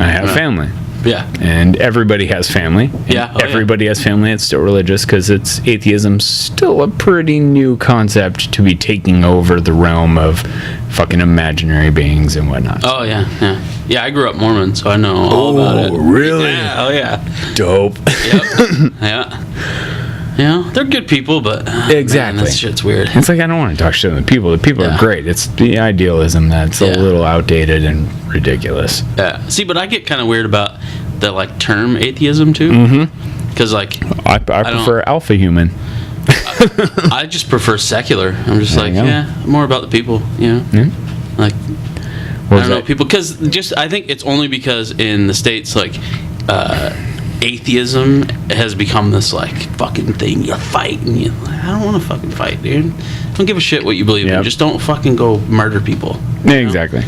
I have family. Yeah. And everybody has family. And Yeah. Oh, everybody has family that's still religious because atheism's still a pretty new concept to be taking over the realm of fucking imaginary beings and whatnot. Oh, yeah. Yeah. Yeah, I grew up Mormon, so I know all about it. Really? Yeah. Oh, yeah. Dope. Yep. Yeah. They're good people, but Exactly. man, that shit's weird. It's like I don't want to talk shit on the people. The people Yeah. are great. It's the idealism that's a Yeah. little outdated and ridiculous. Yeah. See, but I get kind of weird about the term atheism too. Mm-hmm. Because I prefer alpha human. I just prefer secular. I'm just There like, you go. yeah, more about the people. Like I don't know people, because I think it's only because in the States atheism has become this fucking thing. You fight, and I don't want to fucking fight, dude. Don't give a shit what you believe in. Yep. Just don't fucking go murder people. Yeah, exactly.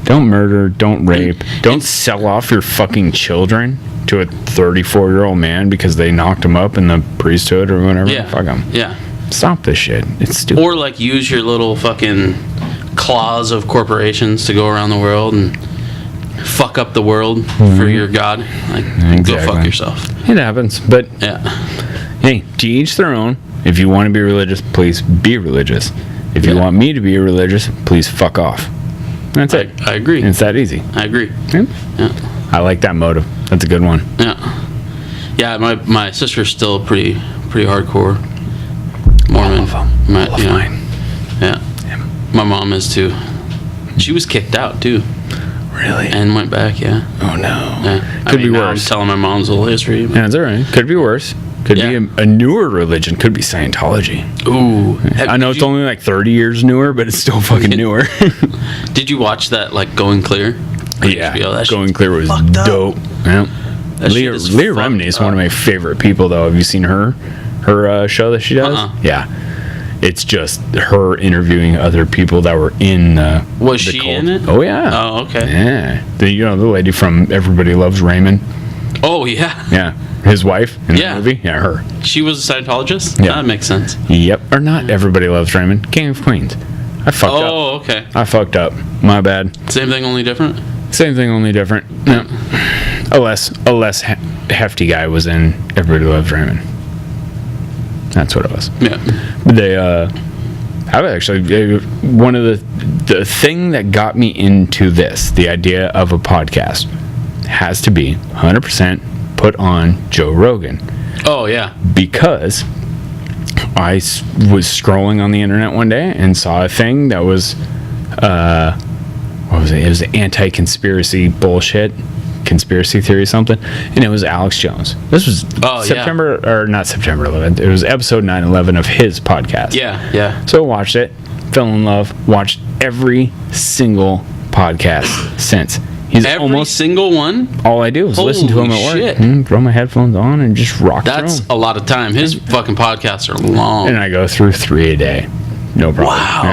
Don't murder. Don't rape. Don't sell off your fucking children to a 34-year-old man because they knocked him up in the priesthood or whatever. Yeah. Fuck them. Yeah. Stop this shit. It's stupid. Or use your little fucking claws of corporations to go around the world and fuck up the world for your God. Like, go fuck Exactly. yourself. It happens, but Yeah. hey, to each their own. If you want to be religious, please be religious. If you Yeah. want me to be religious, please fuck off. That's it. I agree. It's that easy. I agree. Yeah. Yeah. I like that motive. That's a good one. Yeah. Yeah, my sister's still pretty hardcore Mormon. All of them. My, All of you know, mine. Yeah. My mom is too. She was kicked out too Really? and went back, yeah. Oh no. Yeah. Could be now worse. I'm telling my mom's little history. But, Yeah, that's all right. Could be worse. Could Yeah. be a newer religion. Could be Scientology. ooh. I know it's only like 30 years newer, but it's still fucking newer. Did you watch that, like, Going Clear? On Yeah, HBO? That Going shit's Clear was fucked up. dope. Yeah. That shit Leah, is Leah fucked Remini is one of up. my favorite people, though. Have you seen her show that she does? Uh-uh. Yeah, it's just her interviewing other people that were in. Was the she cult. in it? Oh yeah. Oh, okay. Yeah, the lady from Everybody Loves Raymond. Oh, yeah. Yeah, his wife in Yeah. the movie. Yeah, her. She was a Scientologist? Yeah. That makes sense. Yep, or not Everybody Loves Raymond. King of Queens. I fucked up. Oh, okay. I fucked up. My bad. Same thing, only different? Same thing, only different. No. A less hefty guy was in Everybody Loves Raymond. That's what it was. Yeah. They have actually one of the thing that got me into this, the idea of a podcast, has to be 100% put on Joe Rogan, Oh, yeah. because I was scrolling on the internet one day and saw a thing that was what was it? It was anti-conspiracy bullshit, conspiracy theory something, and it was Alex Jones. This was September, or not September 11th. It was episode 9/11 of his podcast. Yeah, yeah. So I watched it, fell in love, watched every single podcast since. He's Every almost single one? all I do is listen to him Holy at work. shit. Throw my headphones on and just rock That's through 'em. a lot of time. His fucking podcasts are long. And I go through 3 a day. No problem. Wow.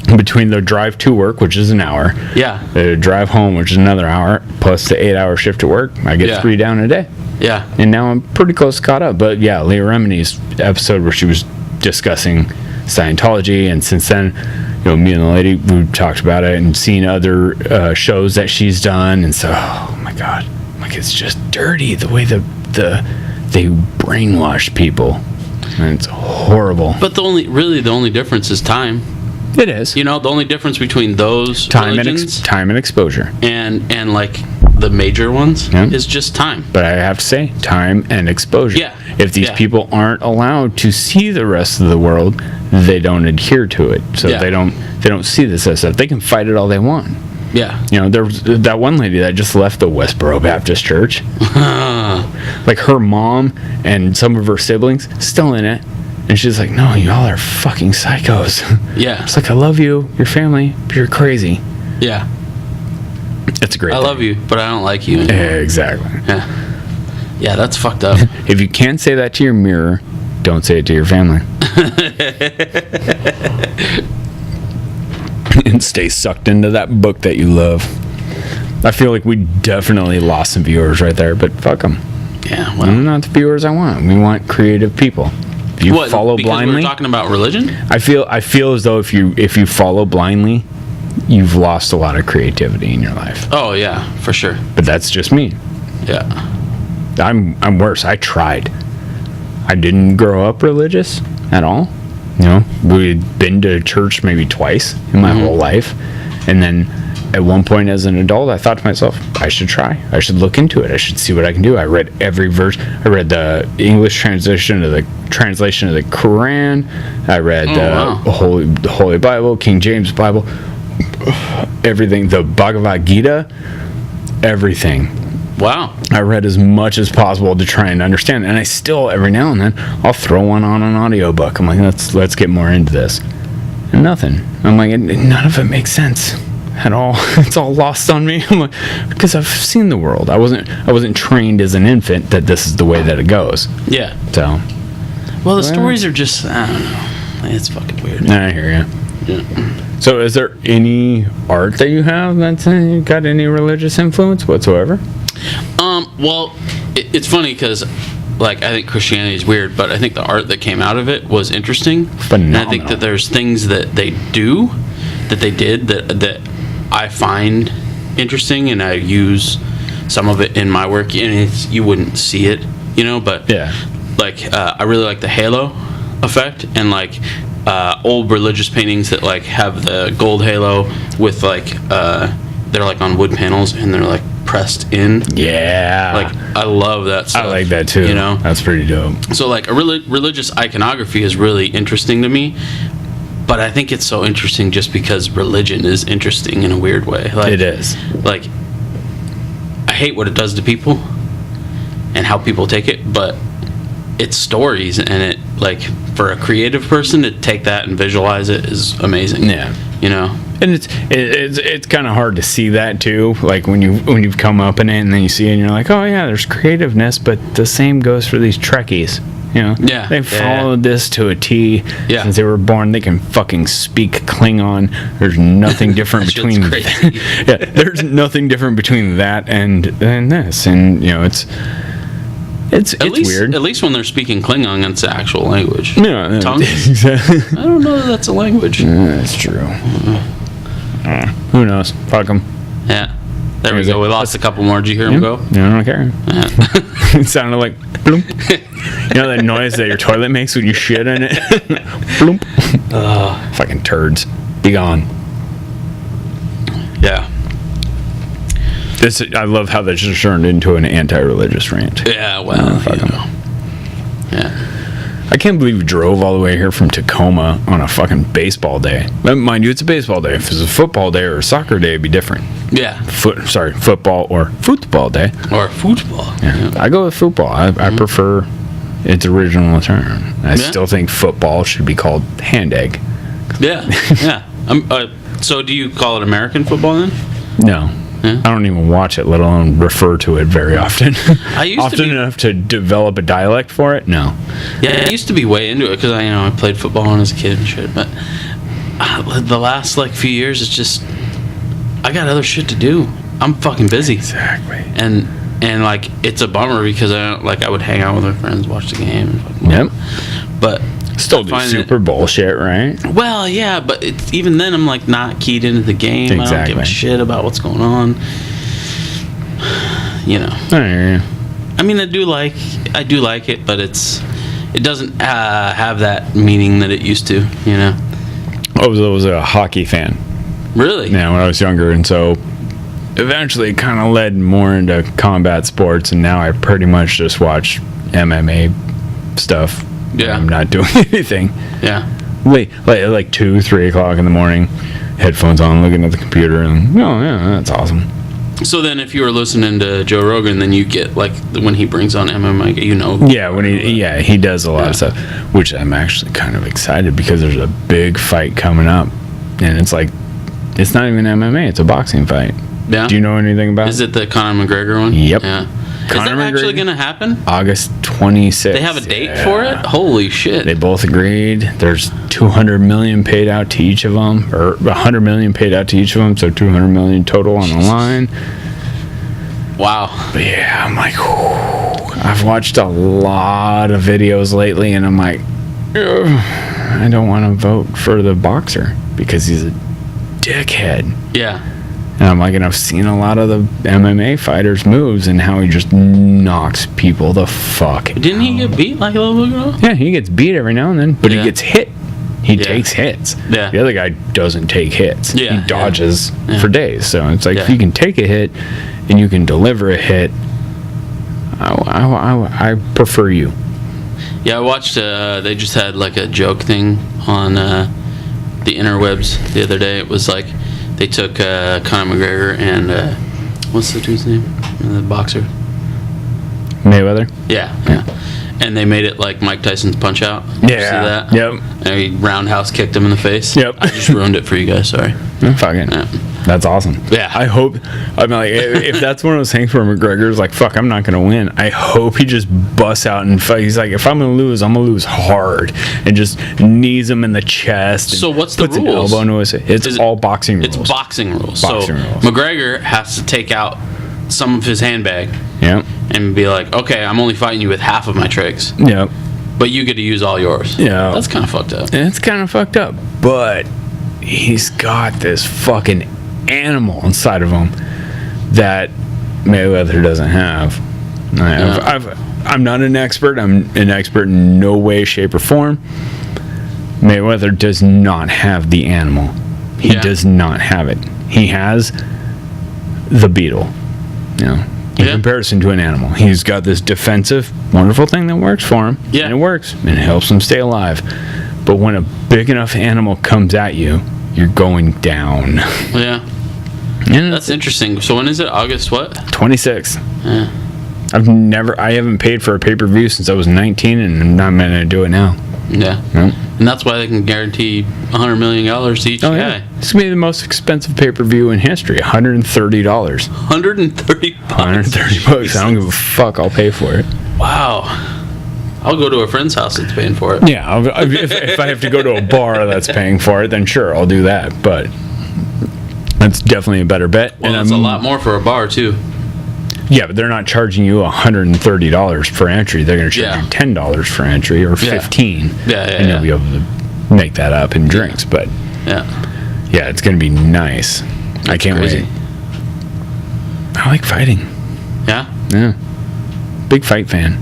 Yeah. Between the drive to work, which is an hour, Yeah, the drive home, which is another hour, plus the 8-hour shift at work, I get Yeah. 3 down a day. yeah. And now I'm pretty close caught up. But yeah, Leah Remini's episode where she was discussing Scientology, and since then, me and the lady, we talked about it and seen other shows that she's done, and so, oh my god, like, it's just dirty the way they brainwash people, and it's horrible. But the only difference is time. It is You know, the only difference between those time religions and exposure. and like the major ones Yeah. is just time. But I have to say, time and exposure. Yeah. If these Yeah. people aren't allowed to see the rest of the world, they don't adhere to it. So Yeah. they don't see this as stuff. They can fight it all they want. Yeah. There was that one lady that just left the Westboro Baptist Church. Like, her mom and some of her siblings still in it. And she's like, no, y'all are fucking psychos. Yeah. It's like, I love you, your family, but you're crazy. Yeah. It's a great I thing. love you, but I don't like you anymore. Exactly. Yeah. Yeah, that's fucked up. If you can't say that to your mirror, don't say it to your family. And stay sucked into that book that you love. I feel like we definitely lost some viewers right there, but fuck them. Yeah, well. I'm not the viewers I want. We want creative people. If you follow because blindly, we were talking about religion? I feel as though if you follow blindly, you've lost a lot of creativity in your life. Oh, yeah, for sure. But that's just me. Yeah. I'm worse. I tried. I didn't grow up religious at all. We'd been to church maybe twice in my whole life, and then at one point as an adult, I thought to myself, I should try. I should look into it. I should see what I can do. I read every verse. I read the English translation of the Quran. I read the Holy Bible, King James Bible, everything. The Bhagavad Gita, everything. Wow. I read as much as possible to try and understand, and I still every now and then I'll throw one on an audiobook. I'm like, let's get more into this, and nothing. I'm like, none of it makes sense at all. It's all lost on me. I'm like, because I've seen the world. I wasn't trained as an infant that this is the way that it goes. Yeah. So, Well, the stories are just, I don't know. It's fucking weird. I hear you. Yeah. So, is there any art that you have that's got any religious influence whatsoever? Well, it's funny because, like, I think Christianity is weird, but I think the art that came out of it was interesting. Phenomenal. And I think that there's things that they did that I find interesting, and I use some of it in my work, and you wouldn't see it, but like I really like the halo effect, and like old religious paintings that like have the gold halo with like they're like on wood panels and they're like pressed in. Yeah. Like I love that stuff. I like that too. That's pretty dope. So like a religious iconography is really interesting to me, but I think it's so interesting just because religion is interesting in a weird way. Like, it is. Like I hate what it does to people and how people take it, but it's stories, and it, like, for a creative person to take that and visualize it is amazing. Yeah. And it's kind of hard to see that too, like when you've come up in it and then you see it and you're like, oh yeah, there's creativeness, but the same goes for these Trekkies. Yeah, they followed this to a T. Yeah. Since they were born. They can fucking speak Klingon. There's nothing different between there's nothing different between that and this, and it's weird. At least when they're speaking Klingon, it's the actual language. Yeah, tongues. I don't know that that's a language. That's true. Who knows? Fuck them. Yeah. There we go. We lost a couple more. Did you hear him go? No, I don't care. It sounded like bloom. That noise that your toilet makes when you shit in it? Bloom. Fucking turds. Be gone. Yeah. I love how this just turned into an anti-religious rant. Yeah, well, Yeah. I can't believe we drove all the way here from Tacoma on a fucking baseball day. Mind you, it's a baseball day. If it was a football day or a soccer day, it'd be different. Yeah. Football or football day. Or football. Yeah. I go with football. I prefer its original term. I still think football should be called hand egg. Yeah, yeah. So do you call it American football then? No. Yeah. I don't even watch it, let alone refer to it very often. I used often to be, enough to develop a dialect for it. No. Yeah, I used to be way into it because I played football when I was a kid and shit. But the last few years, it's just I got other shit to do. I'm fucking busy. Exactly. And it's a bummer because I would hang out with my friends, watch the game. Yep. But still do Super Bowl shit, right? Well, yeah, but even then I'm not keyed into the game. Exactly. I don't give a shit about what's going on. I hear you. I mean, I do like it, but it doesn't have that meaning that it used to. I was a hockey fan. Really? Yeah, when I was younger, and so eventually it kind of led more into combat sports, and now I pretty much just watch MMA stuff. Yeah. I'm not doing anything. Yeah. Wait, like 2, 3 o'clock in the morning, headphones on, looking at the computer, and that's awesome. So then, if you were listening to Joe Rogan, then you get when he brings on MMA, Yeah, he does a lot of stuff, which I'm actually kind of excited because there's a big fight coming up, and it's not even MMA, it's a boxing fight. Yeah. Do you know anything about it? Is it the Conor McGregor one? Yep. Yeah. Is Conor that actually McGregor? Going to happen? August 26th. They have a date for it? Holy shit. They both agreed. There's $200 million paid out to each of them, or $100 million paid out to each of them, so $200 million total on the line. Wow. But yeah, I'm like, whew. I've watched a lot of videos lately, and I'm like, ugh, I don't want to vote for the boxer because he's a dickhead. Yeah. And I'm like, and I've seen a lot of the MMA fighters' moves and how he just knocks people the fuck Didn't he get beat a little bit ago? Yeah, he gets beat every now and then, but he gets hit. He takes hits. Yeah. The other guy doesn't take hits. Yeah. He dodges for days. So it's like, if Yeah. you can take a hit and you can deliver a hit, I prefer you. Yeah, I watched, they just had a joke thing on the interwebs the other day. It was they took Conor McGregor and what's the dude's name? The boxer. Mayweather? Yeah. And they made it like Mike Tyson's Punch Out. Did you see that? Yep. And he roundhouse kicked him in the face. Yep. I just ruined it for you guys. Sorry. Fuck it. Yeah. That's awesome. Yeah. I hope. I'm like, if that's one of those things where McGregor's like, fuck, I'm not gonna win. I hope he just busts out and fight. He's like, if I'm gonna lose, I'm gonna lose hard, and just knees him in the chest. So what's the puts rules? An elbow into his. It's all boxing rules. It's boxing rules. Boxing so rules. McGregor has to take out some of his handbag. Yep. And be like, okay, I'm only fighting you with half of my tricks. Yep. But you get to use all yours. Yeah. That's kind of fucked up. It's kind of fucked up, but he's got this fucking animal inside of him. that Mayweather doesn't have. I'm not an expert. I'm an expert in no way, shape, or form. Mayweather does not have the animal. He does not have it. He has the beetle. In comparison to an animal, he's got this defensive, wonderful thing that works for him. Yeah. And it works. And it helps him stay alive. But when a big enough animal comes at you, you're going down. Yeah. And That's interesting. So when is it? August what? 26. Yeah. I haven't paid for a pay-per-view since I was 19, and I'm not going to do it now. Yeah. Nope. And that's why they can guarantee $100 million to each Oh, guy. yeah. It's going to be the most expensive pay-per-view in history. $130. $130. $130. I don't give a fuck. I'll pay for it. Wow. I'll go to a friend's house that's paying for it. Yeah. If I have to go to a bar that's paying for it, then sure, I'll do that. But that's definitely a better bet. Well, that's a lot more for a bar, too. Yeah, but they're not charging you $130 for entry. They're going to charge you $10 for entry or $15. And you'll be able to make that up in drinks. But yeah, it's going to be nice. I can't wait. I like fighting. Yeah? Yeah. Big fight fan.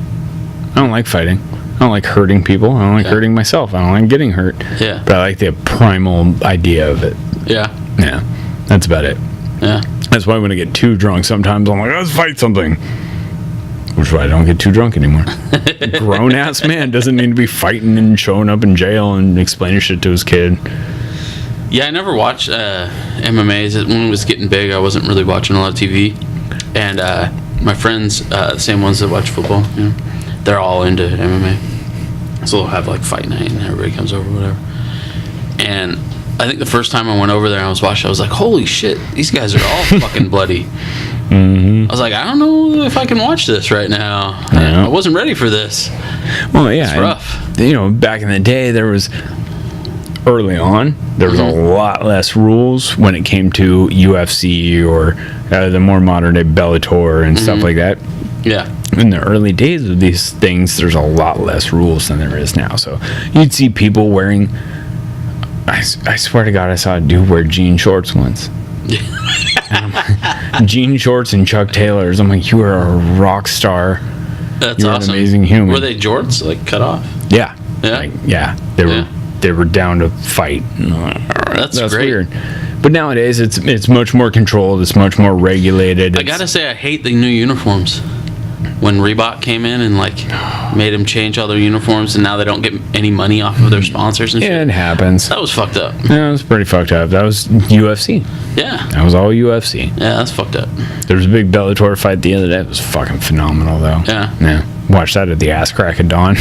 I don't like fighting. I don't like hurting people. I don't like hurting myself. I don't like getting hurt. Yeah. But I like the primal idea of it. Yeah. Yeah. That's about it. Yeah. That's why when I get too drunk, sometimes I'm like, let's fight something. Which is why I don't get too drunk anymore. Grown ass man doesn't need to be fighting and showing up in jail and explaining shit to his kid. Yeah, I never watched MMA. When it was getting big, I wasn't really watching a lot of TV. And my friends, the same ones that watch football, they're all into MMA. So they'll have like fight night and everybody comes over, whatever. And I think the first time I went over there and I was watching, I was like, holy shit, these guys are all fucking bloody. I was like, I don't know if I can watch this right now. I wasn't ready for this. Well, yeah. It's rough. And, back in the day, early on, there was a lot less rules when it came to UFC or the more modern day Bellator and stuff like that. Yeah. In the early days of these things, there's a lot less rules than there is now. So you'd see people wearing... I swear to God, I saw a dude wear jean shorts once. Jean shorts and Chuck Taylors. I'm like, you are a rock star. That's You're awesome. an amazing human. Were they jorts, like cut off? Yeah. Yeah. They were down to fight. That's great. Weird. But nowadays, it's much more controlled. It's much more regulated. I gotta say, I hate the new uniforms. When Reebok came in and made them change all their uniforms, and now they don't get any money off of their sponsors and shit. Yeah, it happens. That was fucked up. Yeah, it was pretty fucked up. That was UFC. Yeah. That was all UFC. Yeah, that's fucked up. There was a big Bellator fight the other day. It was fucking phenomenal, though. Yeah. Yeah. Watch that at the ass crack of dawn.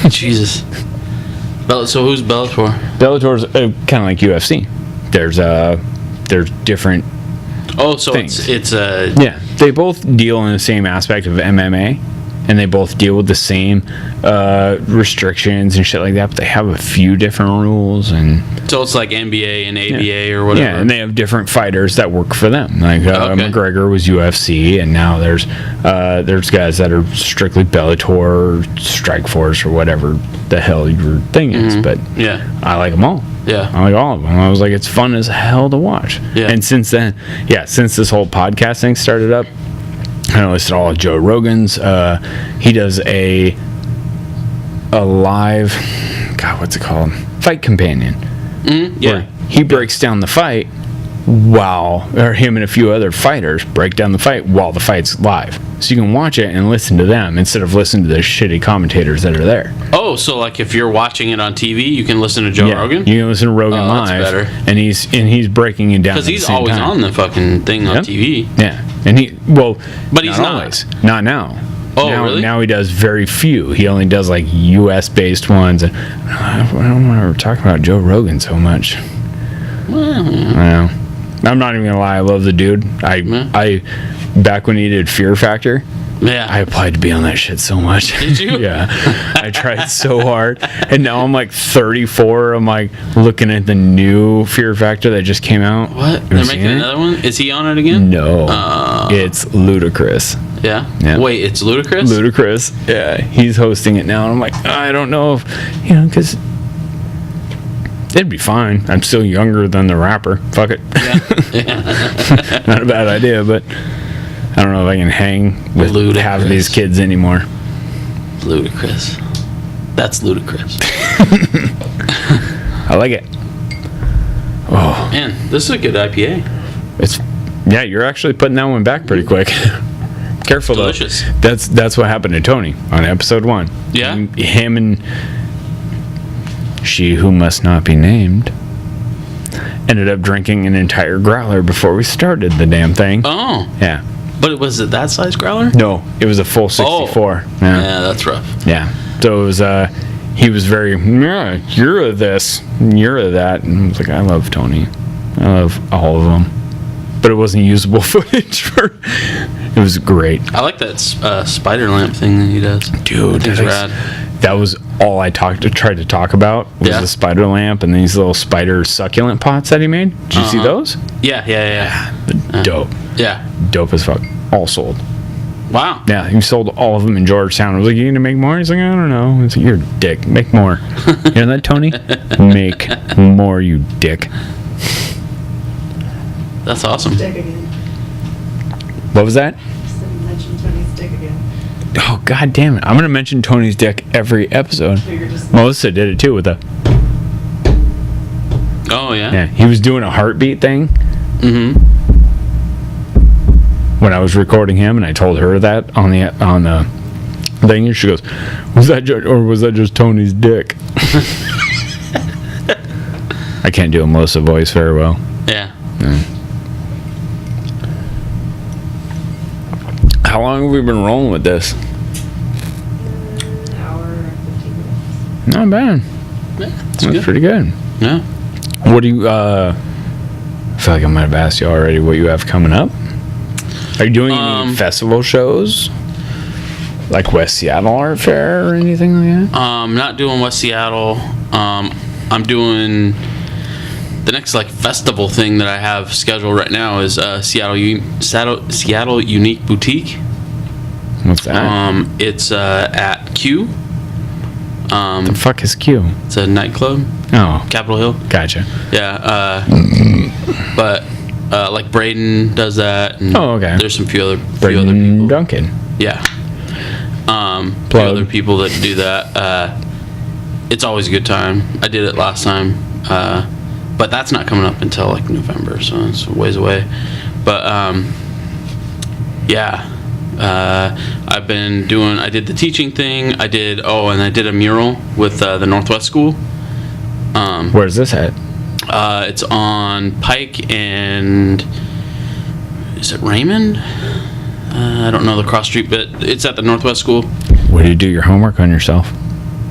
Jesus. So who's Bellator? Bellator's kind of like UFC. There's different Oh, so things. it's yeah, they both deal in the same aspect of MMA, and they both deal with the same restrictions and shit like that, but they have a few different rules. And so it's like NBA and ABA or whatever. Yeah, and they have different fighters that work for them. Like McGregor was UFC, and now there's guys that are strictly Bellator, Strikeforce, or whatever the hell your thing is. But yeah, I like them all. Yeah, I like all of them. I was like, it's fun as hell to watch. Yeah. And since then, since this whole podcast thing started up, I listed all of Joe Rogan's. He does a live, God, what's it called? Fight Companion. Yeah. He breaks down the fight or him and a few other fighters break down the fight while the fight's live. So you can watch it and listen to them instead of listening to the shitty commentators that are there. Oh, so like if you're watching it on TV, you can listen to Joe Rogan? You can listen to Rogan live. That's better. And he's breaking it down. Because he's always on the fucking thing on TV. Yeah. And but he's not always. Not now. Oh, really? Now he does very few. He only does like U.S. based ones. And I don't want to talk about Joe Rogan so much. Well, I'm not even gonna lie. I love the dude. I back when he did Fear Factor. Yeah. I applied to be on that shit so much. Did you? Yeah. I tried so hard. And now I'm like 34. I'm like looking at the new Fear Factor that just came out. What? They're making another one? Is he on it again? No. It's ludicrous. Yeah? Wait, it's Ludacris? Ludacris. Yeah. He's hosting it now. And I'm like, I don't know if, because it'd be fine. I'm still younger than the rapper. Fuck it. Yeah. Not a bad idea, but I don't know if I can hang with half of these kids anymore. Ludicrous. That's ludicrous. I like it. Oh man, this is a good IPA. Yeah, you're actually putting that one back pretty quick. Careful delicious. Though. That's what happened to Tony on episode 1. Yeah. Him and she who must not be named ended up drinking an entire growler before we started the damn thing. Oh. Yeah. But was it that size growler? No, it was a full 64. Oh. Yeah, that's rough. Yeah. So it was he was very, yeah, you're a this, you're a that. And I was like, I love Tony. I love all of them. But it wasn't usable footage for. It was great. I like that spider lamp thing that he does. Dude, that's rad. That was all I tried to talk about was the spider lamp and these little spider succulent pots that he made. Did you see those? Yeah. Dope. Yeah. Dope as fuck. All sold. Wow. Yeah, he sold all of them in Georgetown. I was like, you gonna make more? He's like, I don't know. I was like, you're a dick. Make more. You hear that, Tony? Make more, you dick. That's awesome. Dick again. What was that? Just mention Tony's dick again. Oh, god damn it. I'm gonna mention Tony's dick every episode. So you're just Melissa did it too with a. Oh, yeah? Yeah, he was doing a heartbeat thing. Mm-hmm. When I was recording him, and I told her that on the thing, and she goes, "Was that just Tony's dick?" I can't do a Melissa voice very well. Yeah. How long have we been rolling with this? an hour and 15 minutes. Not bad. Yeah, That's pretty good. Yeah. What do you? I feel like I might have asked you already what you have coming up. Are you doing any festival shows? Like West Seattle Art Fair or anything like that? Not doing West Seattle. I'm doing the next festival thing that I have scheduled right now is Seattle Unique Boutique. What's that? It's at Q. The fuck is Q? It's a nightclub. Oh, Capitol Hill. gotcha. Yeah. But Braden does that. And okay. There's some few other Braden people. Duncan. Yeah. Few other people that do that. It's always a good time. I did it last time. But that's not coming up until November, so it's a ways away. But yeah. I did the teaching thing. I did a mural with the Northwest School. Where's this at? It's on Pike and is it Raymond? I don't know the cross street, but it's at the Northwest School. Where do you do your homework on yourself?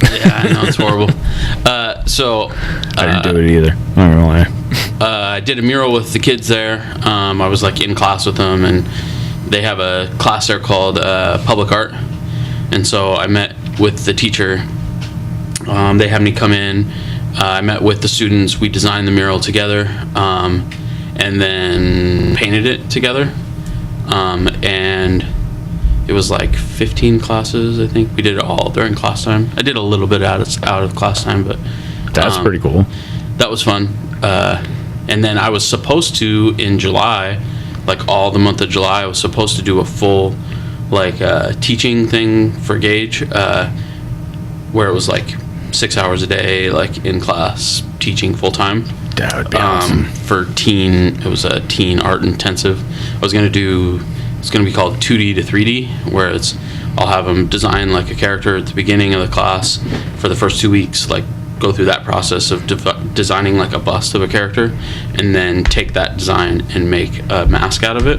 Yeah, I know, it's horrible. I didn't do it either. I'm not gonna lie. I did a mural with the kids there. I was in class with them, and they have a class there called Public Art. And so I met with the teacher. They had me come in. I met with the students. We designed the mural together, and then painted it together. And it was 15 classes, I think. We did it all during class time. I did a little bit out of class time, but that's pretty cool. That was fun. And then I was supposed to, in July, all the month of July, I was supposed to do a full teaching thing for Gage, where it was 6 hours a day, in class teaching full time. That would be awesome. For it was a teen art intensive. It's going to be called 2D to 3D, where I'll have them design a character at the beginning of the class for the first 2 weeks, go through that process of designing a bust of a character, and then take that design and make a mask out of it,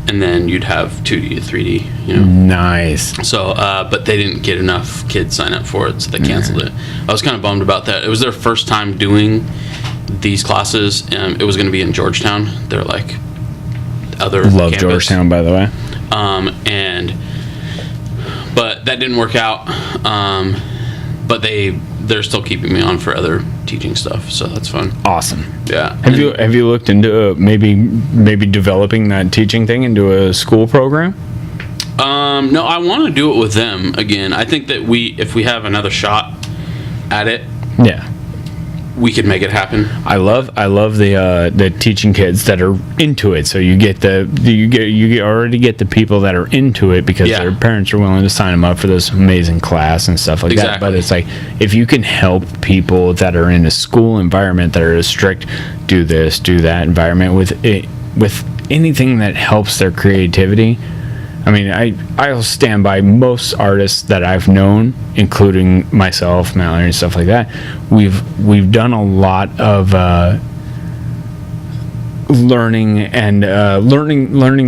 and then you'd have 2D to 3D, Nice. So, but they didn't get enough kids sign up for it, so they canceled it. I was kind of bummed about that. It was their first time doing these classes. It was going to be in Georgetown. They're other Love campus. Georgetown, by the way. But that didn't work out. But they're still keeping me on for other teaching stuff, so that's fun. Awesome. Yeah. Have you looked into maybe developing that teaching thing into a school program? No, I want to do it with them again. I think that if we have another shot at it, Yeah. we could make it happen. I love the teaching kids that are into it. So you already get the people that are into it because Yeah. their parents are willing to sign them up for this amazing class and stuff like that. But Exactly. it's like, if you can help people that are in a school environment that are a strict do this, do that environment with anything that helps their creativity. I mean, I'll stand by most artists that I've known, including myself, Mallory, and stuff like that. We've done a lot of learning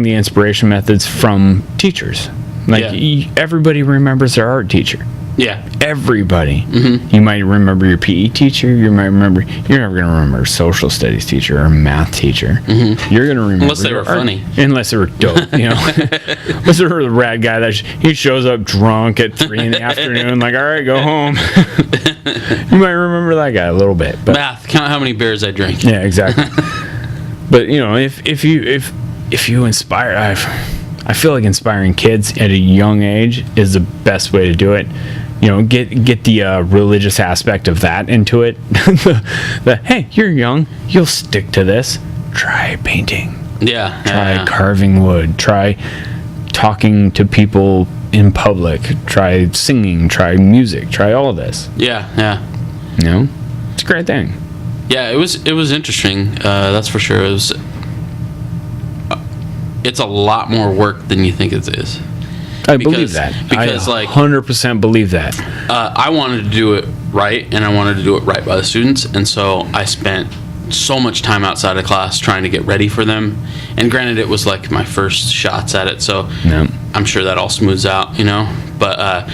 the inspiration methods from teachers. Like, Yeah. everybody remembers their art teacher. Yeah. Everybody. You might remember your PE teacher. You're never going to remember a social studies teacher or a math teacher. You're going to remember Unless they were your art- funny. Unless they were dope, you know. Unless they were the rad guy that he shows up drunk at 3 in the afternoon, like, all right, go home. You might remember that guy a little bit, but Math. Count how many beers I drink. yeah, exactly. But you know, if you inspire, I feel like inspiring kids at a young age is the best way to do it. You know, get the religious aspect of that into it. the hey, you're young, you'll stick to this. Try painting. Yeah. Try yeah. carving wood. Try talking to people in public. Try singing. Try music. Try all of this. Yeah. Yeah. You know, it's a great thing. Yeah, it was interesting. That's for sure. It's a lot more work than you think it is. I believe that. Because, I like, 100% believe that. I wanted to do it right, and I wanted to do it right by the students, and so I spent so much time outside of class trying to get ready for them. And granted, it was like my first shots at it, so Yeah. I'm sure that all smooths out, you know. But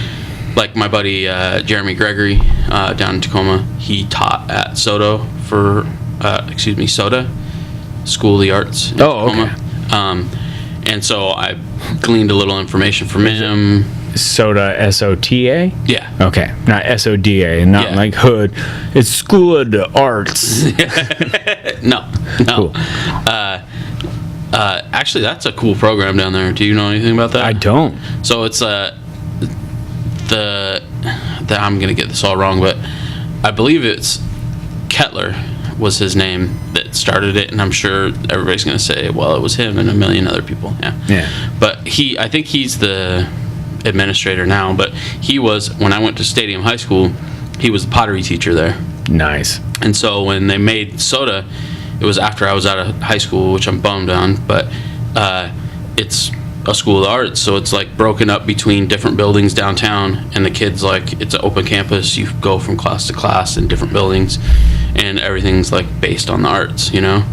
like my buddy Jeremy Gregory down in Tacoma, he taught at SODA SODA, School of the Arts in Oh, Tacoma. And so I gleaned a little information from him. SOTA, SOTA? Yeah. Okay, not SODA, not Yeah. like hood. It's School of the Arts. No. Cool. Actually, that's a cool program down there. Do you know anything about that? I don't. So it's I'm gonna get this all wrong, but I believe it's Kettler was his name that started it, and I'm sure everybody's gonna say, well, it was him and a million other people. Yeah. But I think he's the administrator now, but he was, when I went to Stadium High School, he was the pottery teacher there. Nice. And so when they made SOTA, it was after I was out of high school, which I'm bummed on, but it's a school of the arts, so it's like broken up between different buildings downtown, and the kids, like, it's an open campus. You go from class to class in different buildings, and everything's like based on the arts, you know.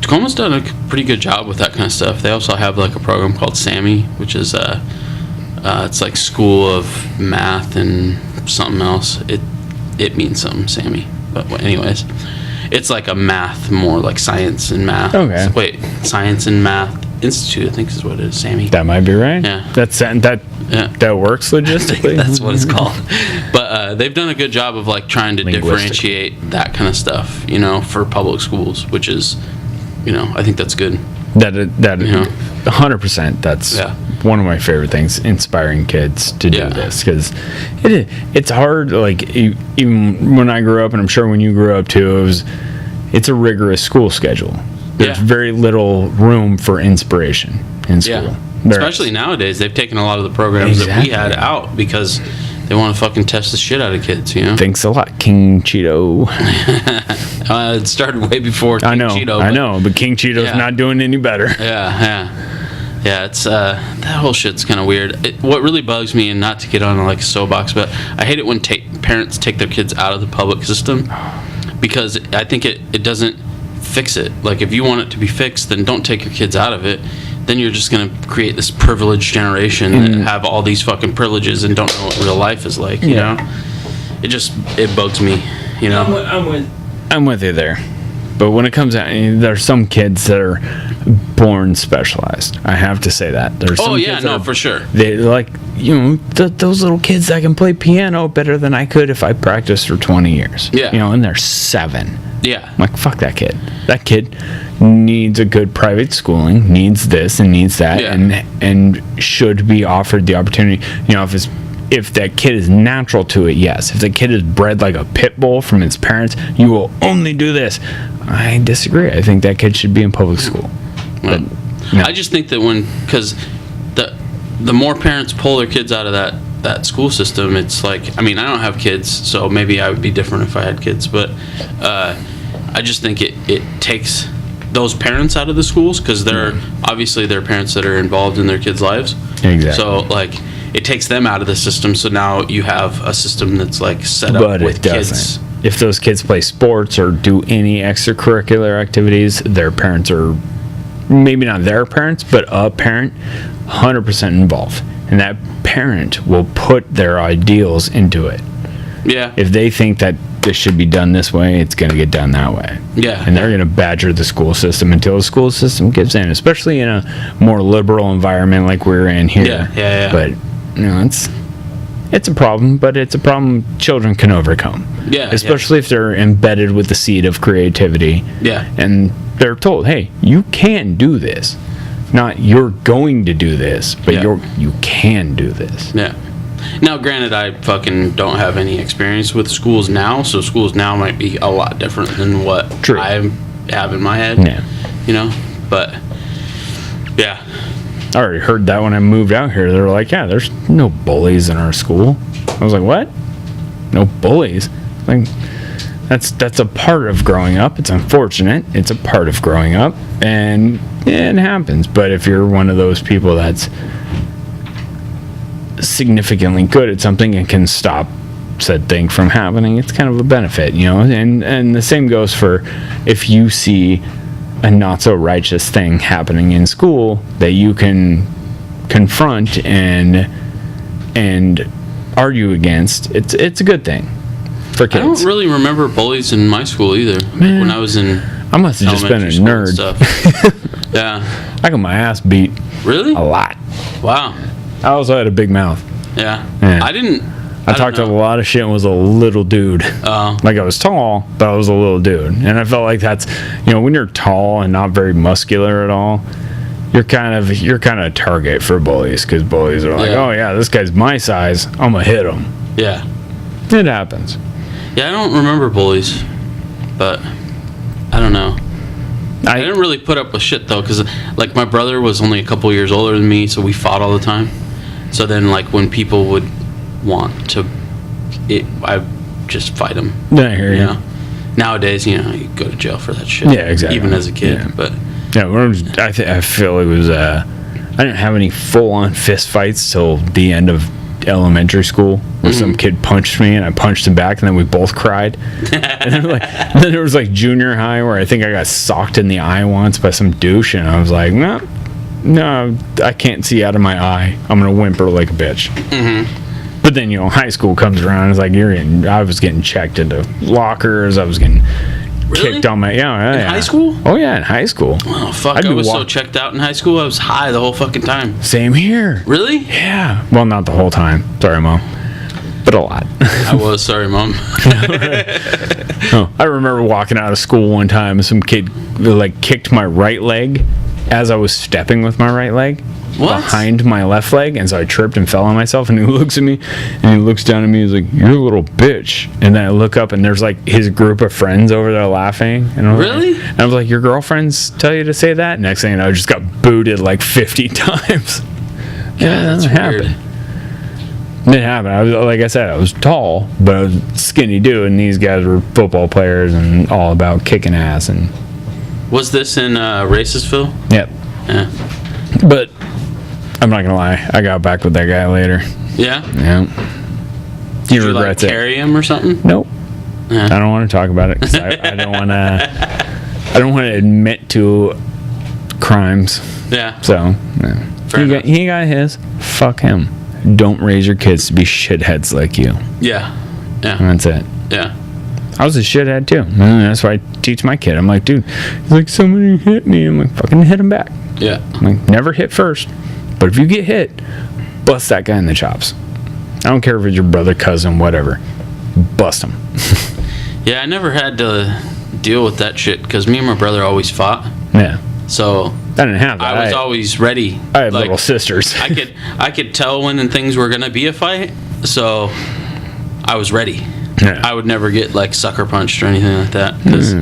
Tacoma's done a pretty good job with that kind of stuff. They also have like a program called SAMI, which is it's like School of Math and something else. It means something, SAMI, but anyways, it's like a math, more like science and math. Okay. Wait, Science and Math Institute, I think is what it is, SAMI. That might be right. Yeah. That works logistically. That's what it's called. But they've done a good job of like trying to differentiate that kind of stuff, you know, for public schools, which is, you know, I think that's good. That Yeah. 100%. That's Yeah. one of my favorite things, inspiring kids to do Yeah. this, because it's hard. Like, even when I grew up, and I'm sure when you grew up too, it's a rigorous school schedule. There's Yeah. very little room for inspiration in school. Yeah. Especially nowadays, they've taken a lot of the programs that we had Exactly. out because they want to fucking test the shit out of kids, you know? Thanks a lot, King Cheeto. It started way before King I know, Cheeto. I but- know, but King Cheeto's Yeah. not doing any better. Yeah, it's that whole shit's kind of weird. What really bugs me, and not to get on like a soapbox, but I hate it when parents take their kids out of the public system, because I think it doesn't fix it. Like, if you want it to be fixed, then don't take your kids out of it. Then you're just gonna create this privileged generation that have all these fucking privileges and don't know what real life is like. You know, it bugs me. You know. I'm with you there. But when it comes out, there's some kids that are born specialized. I have to say that. There's some Oh yeah, kids that no, are- for sure. They're like, you know, those little kids that can play piano better than I could if I practiced for 20 years. Yeah. You know, and they're 7. Yeah. I'm like, fuck that kid. That kid needs a good private schooling, needs this and needs that, Yeah. and should be offered the opportunity. You know, if that kid is natural to it, yes. If the kid is bred like a pit bull from its parents, you will only do this. I disagree. I think that kid should be in public school. But, no. I just think that because the more parents pull their kids out of that school system, it's like, I mean, I don't have kids, so maybe I would be different if I had kids, but I just think it takes those parents out of the schools, because they're obviously they're parents that are involved in their kids' lives. Exactly. So like it takes them out of the system. So now you have a system that's like set up But with it doesn't. kids. If those kids play sports or do any extracurricular activities, their parents are, maybe not their parents, but a parent, 100% involved. And that parent will put their ideals into it. Yeah. If they think that this should be done this way, it's going to get done that way. Yeah. And they're going to badger the school system until the school system gives in, especially in a more liberal environment like we're in here. Yeah. But, you know, it's a problem, but it's a problem children can overcome. Yeah. Especially if they're embedded with the seed of creativity. Yeah. And they're told, hey, you can do this. Not you're going to do this, but you can do this. Yeah. Now, granted, I fucking don't have any experience with schools now, so schools now might be a lot different than what True. I have in my head. Yeah. You know, but yeah. I already heard that when I moved out here. They were like, yeah, there's no bullies in our school. I was like, what? No bullies? Like, that's a part of growing up. It's unfortunate. It's a part of growing up, and it happens. But if you're one of those people that's significantly good at something and can stop said thing from happening, it's kind of a benefit, you know. And the same goes for if you see a not so righteous thing happening in school that you can confront and argue against. It's a good thing for kids. I don't really remember bullies in my school either. Like when I was in I must have just been a nerd. Stuff. Yeah. I got my ass beat Really? a lot. Wow. I also had a big mouth. Yeah. Yeah. I talked don't a know. lot of shit and was a little dude. Like I was tall, but I was a little dude. And I felt like that's, you know, when you're tall and not very muscular at all, you're kind of a target for bullies, because bullies are like, Yeah. oh yeah, this guy's my size, I'm gonna hit him. Yeah. It happens. Yeah, I don't remember bullies, but I don't know. I didn't really put up with shit though, because like my brother was only a couple years older than me, so we fought all the time. So then like when people would want to, I just fight them. I hear you. know? Nowadays, you know, you go to jail for that shit. Yeah, exactly. Even as a kid, Yeah. but Yeah, I feel it was. I didn't have any full-on fist fights till the end of elementary school, where some kid punched me and I punched him back, and then we both cried. And then there was like junior high where I think I got socked in the eye once by some douche, and I was like, no, I can't see out of my eye. I'm gonna whimper like a bitch. But then, you know, high school comes around. It's like I was getting checked into lockers. I was getting kicked on my in high school? Oh yeah, in high school. Oh fuck! I'd I be was so walk- checked out in high school. I was high the whole fucking time. Same here. Really? Yeah. Well, not the whole time. Sorry, Mom. But a lot. I was sorry, Mom. Oh, I remember walking out of school one time and some kid like kicked my right leg as I was stepping with my right leg behind my left leg, and so I tripped and fell on myself, and he looks at me and he looks down at me, he's like, "You're a little bitch." And then I look up and there's like his group of friends over there laughing, and I was Really? like, and I was like, "Your girlfriends tell you to say that?" Next thing you know, I just got booted like 50 times. Yeah, that's it weird. happened. It happened. I was, like I said, I was tall, but I was a skinny dude, and these guys were football players and all about kicking ass. And Was this in Racisville? yep. Yeah. But I'm not gonna lie, I got back with that guy later. Yeah. Yeah. He Did you like regrets it. carry him or something? Nope. Yeah. I don't want to talk about it because I don't want to. I don't want to admit to crimes. Yeah. So yeah. Fair enough. He got his. Fuck him. Don't raise your kids to be shitheads like you. Yeah. Yeah. And that's it. Yeah. I was a shithead too. And that's why I teach my kid. I'm like, dude, he's like, somebody hit me. I'm like, fucking hit him back. Yeah. I'm like, never hit first. But if you get hit, bust that guy in the chops. I don't care if it's your brother, cousin, whatever. Bust him. Yeah. I never had to deal with that shit because me and my brother always fought. Yeah. So I didn't have that. I was always ready. I had Like, little sisters. I could tell when things were gonna be a fight, So I was ready. Yeah. I would never get like sucker punched or anything like that. 'Cause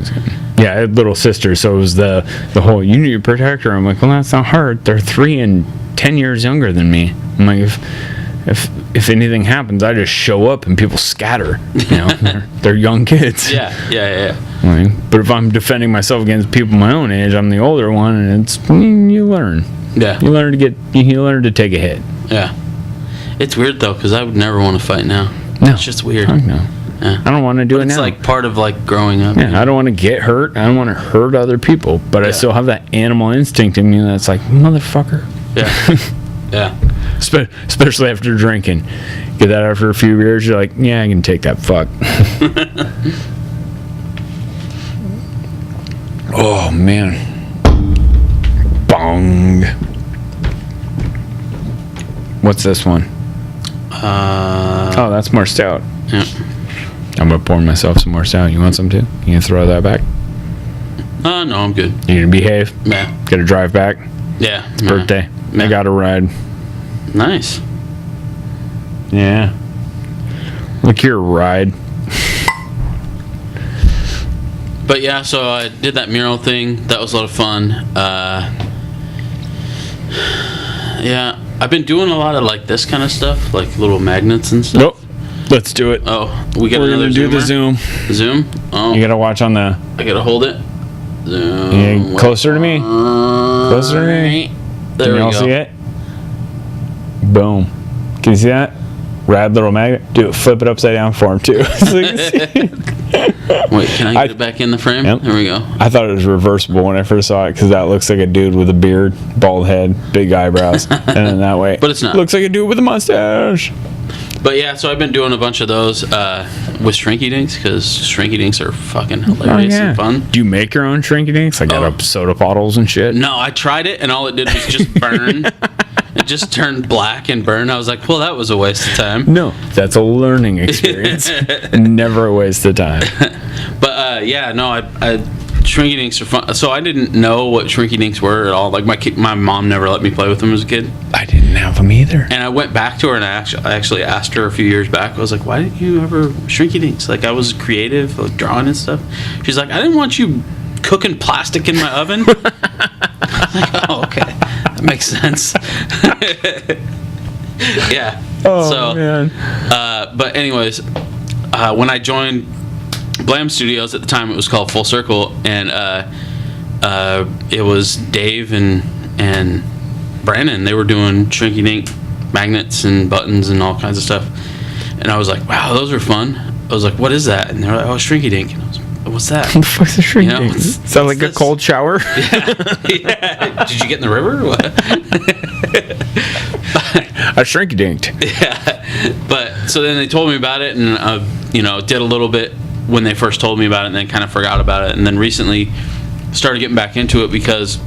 Yeah, I had little sisters, so it was the whole, you need to protect her. I'm like, well, that's not hard. They're 3 and 10 years younger than me. I'm like, if anything happens, I just show up and people scatter. You know, they're young kids. yeah. Like, but if I'm defending myself against people my own age, I'm the older one, and it's you learn. Yeah. You learn to take a hit. Yeah. It's weird though, because I would never want to fight now. No. It's just weird. Fuck no. Yeah. I don't want to do it It's now. like part of like growing up. Yeah, I don't want to get hurt. I don't want to hurt other people, but I Yeah. still have that animal instinct in me that's like, motherfucker. Yeah. Yeah. Especially after drinking. Get that after a few beers, you're like, yeah, I can take that fuck. Oh, man. Bong. What's this one? Oh, that's more stout. Yeah. I'm going to pour myself some more stout. You want some too? You going to throw that back? No, I'm good. You going to behave? Yeah. Got to drive back? Yeah. It's birthday. Yeah. I got to ride. Nice. Yeah. Look here, ride. But yeah, so I did that mural thing. That was a lot of fun. Yeah, I've been doing a lot of like this kind of stuff, like little magnets and stuff. Nope. Let's do it. Oh, we got We're another going to do the zoomer? zoom. Zoom? Oh, You got to watch on the... I gotta hold it. Zoom. Yeah, closer to me. Closer to me. There Can we you all go. see it? Boom. Can you see that? Rad little magnet. Do it. Flip it upside down for him too. So you can see. Wait, can I get it back in the frame? Yep. There we go. I thought it was reversible when I first saw it because that looks like a dude with a beard, bald head, big eyebrows, and then that way. But it's not. Looks like a dude with a mustache. But yeah, so I've been doing a bunch of those with Shrinky Dinks because Shrinky Dinks are fucking hilarious and fun. Do you make your own shrinky dinks? Like out of soda bottles and shit? No, I tried it and all it did was just burn. It just turned black and burned. I was like, well, that was a waste of time. No, that's a learning experience. Never a waste of time. But yeah, no, I Shrinky Dinks are fun. So I didn't know what Shrinky Dinks were at all. Like my mom never let me play with them as a kid. I didn't have them either. And I went back to her and I actually asked her a few years back. I was like, why didn't you ever Shrinky Dinks? Like I was creative, like drawing and stuff. She's like, I didn't want you cooking plastic in my oven. I was like, oh, okay. That makes sense. Yeah. Oh, man. But anyways, when I joined Blam Studios at the time, it was called Full Circle, and it was Dave and Brandon. They were doing Shrinky Dink magnets and buttons and all kinds of stuff. And I was like, wow, those are fun. I was like, what is that? And they're like, oh, Shrinky Dink. And I was like, what's that? What the fuck's a shrinky You know, dink? what's- Sound like what's a cold this? shower? Yeah. Did you get in the river or what? I shrinky dinked. Yeah. But so then they told me about it, and did a little bit when they first told me about it, and then kind of forgot about it, and then recently started getting back into it because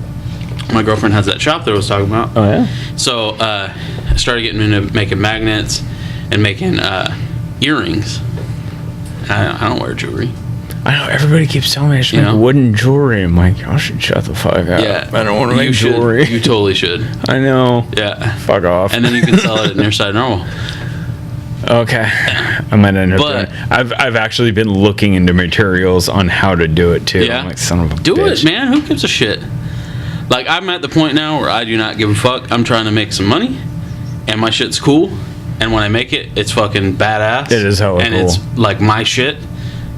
my girlfriend has that shop that I was talking about. Oh, yeah? So I started getting into making magnets and making earrings. I don't wear jewelry. I know, everybody keeps telling me I should You make know? wooden jewelry. I'm like, y'all should shut the fuck up. Yeah. I don't want to You make should. jewelry. You totally should. I know. Yeah. Fuck off. And then you can sell it at Near Side Normal. Okay. I might end up But- doing it. I've actually been looking into materials on how to do it too. Yeah. I'm like, son of a Do bitch. it, man. Who gives a shit? Like, I'm at the point now where I do not give a fuck. I'm trying to make some money, and my shit's cool. And when I make it, it's fucking badass. It is hella and cool. it's like my shit.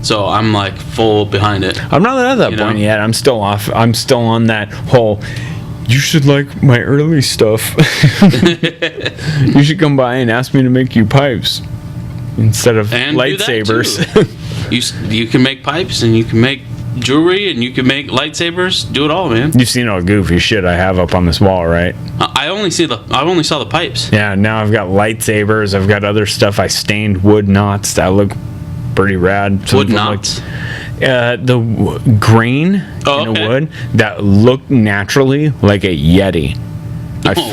So I'm like full behind it. I'm not at that You point know? yet. I'm still off. I'm still on that whole, you should like my early stuff. You should come by and ask me to make you pipes instead of And do that, lightsabers. You can make pipes, and you can make jewelry, and you can make lightsabers. Do it all, man. You've seen all the goofy shit I have up on this wall, right? I only saw the pipes. Yeah, now I've got lightsabers. I've got other stuff. I stained wood knots that look pretty rad. Some Wood of them look- knots. Grain Oh, in okay. a wood that looked naturally like a Yeti. I What?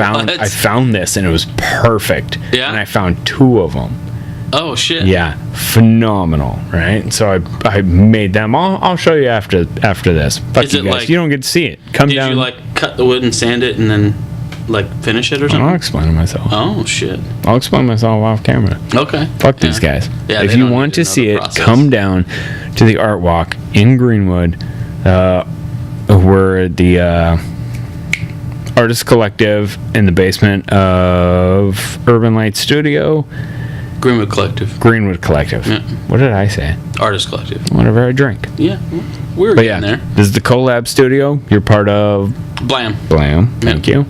found this and it was perfect. Yeah? And I found 2 of them. Oh shit. Yeah, phenomenal, right? So I made them. I'll show you after this. Fuck Is you it guys. like- You don't get to see it. Come Did down. you like cut the wood and sand it, and then like finish it or I'm something? not explaining myself. Oh shit. I'll explain myself off camera. Okay. Fuck these guys. Yeah, if they you don't want need to know see the it, process. come down to the art walk in Greenwood. We're the Artist Collective in the basement of Urban Light Studio. Greenwood Collective. Greenwood Collective. Yeah. What did I say? Artist Collective. Whatever I drink. Yeah. We're But yeah, getting there. this is the Collab Studio. You're part of Blam. Blam. Thank you.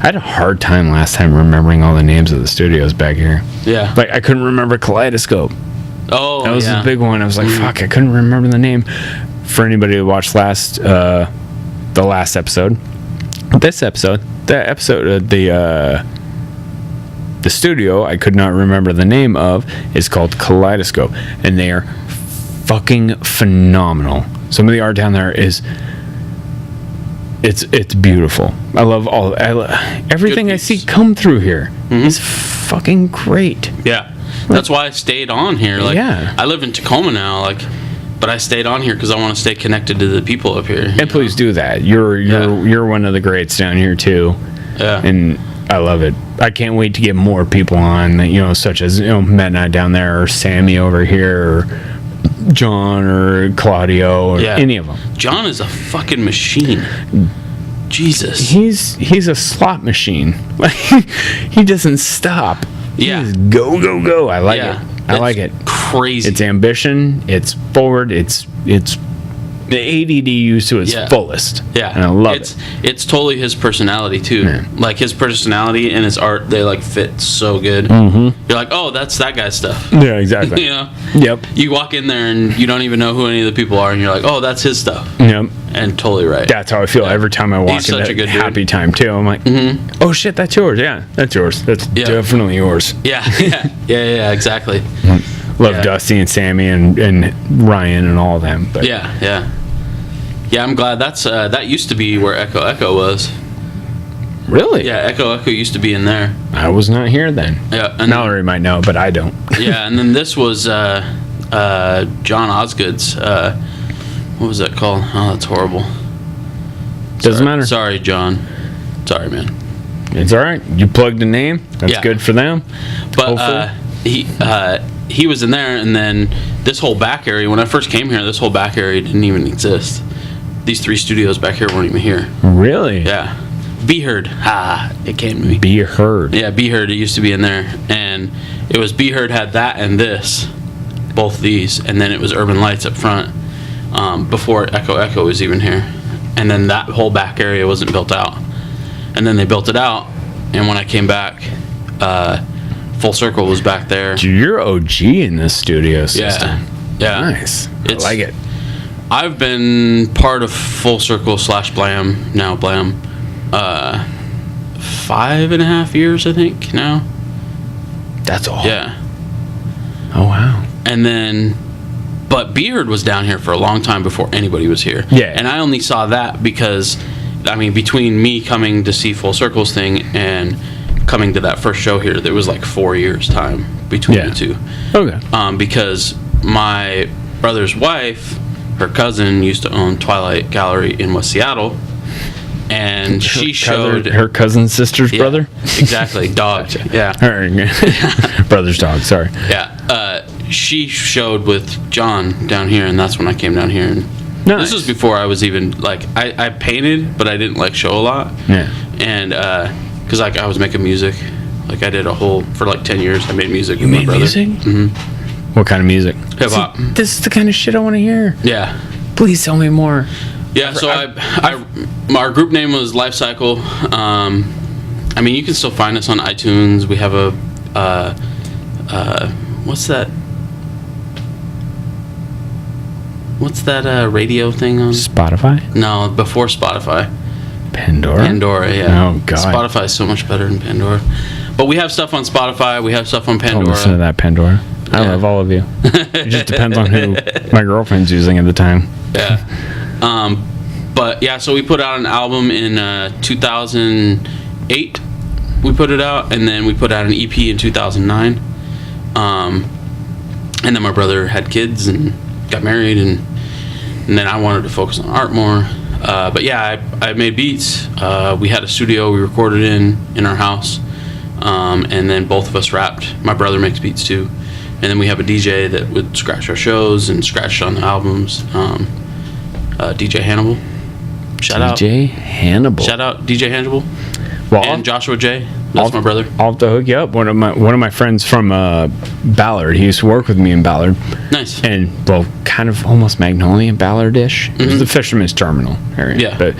I had a hard time last time remembering all the names of the studios back here. Yeah. Like, I couldn't remember Kaleidoscope. Oh, That was yeah. the big one. I was like, fuck, I couldn't remember the name. For anybody who watched the last episode, the studio I could not remember the name of is called Kaleidoscope, and they are fucking phenomenal. Some of the art down there is it's beautiful. I love everything Good I see piece. come through here is fucking great. Yeah. That's why I stayed on here. Like, Yeah. I live in Tacoma now, like, but I stayed on here because I want to stay connected to the people up here. And please do that. You're one of the greats down here too. Yeah. And I love it. I can't wait to get more people on, such as, Matt and I down there, or Sammy over here, or John, or Claudio, or Yeah. any of them. John is a fucking machine. Jesus. He's a slot machine. Like, he doesn't stop. Yeah. He's go. I like Yeah. it. I like it. Crazy. It's ambition. It's forward. It's the ADD used to its Yeah. fullest. Yeah, And I love it. It's totally his personality too. Yeah. Like his personality and his art, they like fit so good. Mm-hmm. You're like, oh, that's that guy's stuff. Yeah, exactly. You know? Yep. You walk in there and you don't even know who any of the people are, and you're like, oh, that's his stuff. Yep. And totally right. That's how I feel every time I walk He's such into a good dude. Happy Time too. I'm like, oh shit, that's yours. Yeah, that's yours. That's Yeah. definitely yours. Yeah, exactly. Love Yeah. Dusty and Sammy and Ryan and all of them. But Yeah. I'm glad that used to be where Echo was. really, Yeah, Echo used to be in there. I was not here then. Yeah, and Mallory might know, but I don't. yeah, and then this was John Osgood's. What was that called? Oh, that's horrible. Doesn't Sorry- matter. Sorry, John. Sorry, man. It's all right. You plugged a name. That's Yeah. good for them. But Hopefully. he was in there, and then this whole back area. When I first came here, this whole back area didn't even exist. These 3 studios back here weren't even here. Really? Yeah, Be Heard. It came to me. Be heard. Yeah, Be Heard. It used to be in there, and it was Be Heard had that and this, both these, and then it was Urban Lights up front before Echo was even here, and then that whole back area wasn't built out, and then they built it out, and when I came back, Full Circle was back there. Dude, you're OG in this studio system. Yeah. Nice. I It's- like it. I've been part of Full Circle / Blam, now Blam, 5.5 years, I think, now. That's all. Yeah. Oh wow. And then, but Beard was down here for a long time before anybody was here. Yeah. And I only saw that because, I mean, between me coming to see Full Circle's thing and coming to that first show here, there was like 4 years time between Yeah. the two. Okay. Because my brother's wife, her cousin, used to own Twilight Gallery in West Seattle, and she showed her cousin's sister's Yeah, brother. exactly, dog. Yeah, Her brother's dog. Sorry. yeah. She showed with John down here, and that's when I came down here. And Nice. this was before I was even like I painted, but I didn't like show a lot. Yeah. And because like I was making music, like I did a whole for like 10 years. I made music. You with my made brother. music? Mm-hmm. What kind of music? Hip hop. See, this is the kind of shit I want to hear. Yeah. Please tell me more. Yeah, so our group name was Life Cycle. I mean, you can still find us on iTunes. We have a what's that? What's that radio thing on? Spotify? No, before Spotify. Pandora? Pandora, yeah. Oh, God. Spotify is so much better than Pandora. But we have stuff on Spotify. We have stuff on Don't Pandora. listen to that, Pandora. I Yeah. love all of you. It just depends on who my girlfriend's using at the time. Yeah. But yeah, so we put out an album in 2008. We put it out, and then we put out an EP in 2009. And then my brother had kids and got married, and then I wanted to focus on art more. But yeah, I made beats. We had a studio we recorded in our house, and then both of us rapped. My brother makes beats too, and then we have a DJ that would scratch our shows and scratch on the albums. DJ Hannibal. Shout out DJ Hannibal. Well, And Joshua J. That's my brother. I'll have to hook you up. One of my friends from Ballard. He used to work with me in Ballard. Nice. And well, kind of almost Magnolia Ballard-ish. It was the Fisherman's Terminal area. Yeah. But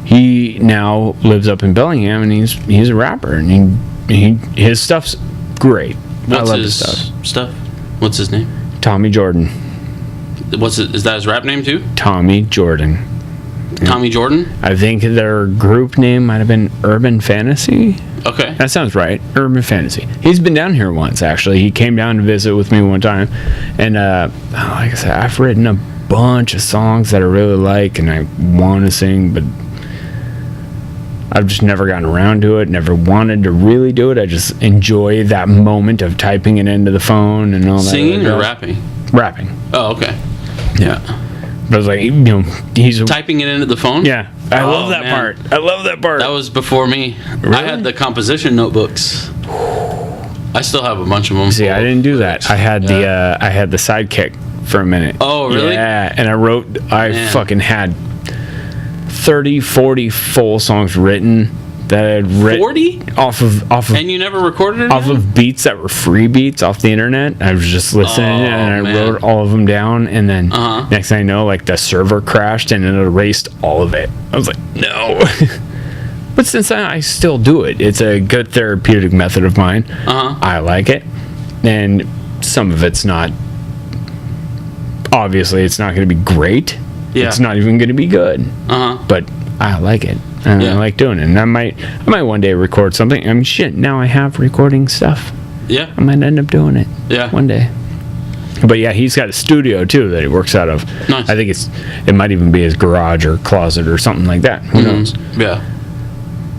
he now lives up in Bellingham, and he's a rapper, and his stuff's great. What's I love his his stuff? What's his name? Tommy Jordan. Is that his rap name too? Tommy Jordan. Tommy Jordan? I think their group name might have been Urban Fantasy. Okay. That sounds right. Urban Fantasy. He's been down here once, actually. He came down to visit with me one time. And, like I said, I've written a bunch of songs that I really like and I want to sing, but I've just never gotten around to it, never wanted to really do it. I just enjoy that moment of typing it into the phone and all that. Singing or rapping? Rapping. Oh, okay. Yeah. But I was like, he's typing it into the phone? Yeah. I love that part. I love that part. That was before me. Really? I had the composition notebooks. I still have a bunch of them. See, I didn't do that. I had I had the Sidekick for a minute. Oh, really? Yeah, and I fucking had 30, 40 full songs written that I had written 40 off of and you never recorded it off of beats that were free beats off the internet. I was just listening and I wrote all of them down, and then next thing I know, like the server crashed and it erased all of it. I was like, no. But since I still do it, it's a good therapeutic method of mine. I like it, and some of it's not. Obviously, it's not going to be great. Yeah. It's not even going to be good. But I like it. And I like doing it. And I might one day record something. I mean, shit, now I have recording stuff. Yeah. I might end up doing it. Yeah. One day. But yeah, he's got a studio too that he works out of. Nice. I think it might even be his garage or closet or something like that. Who knows? Yeah.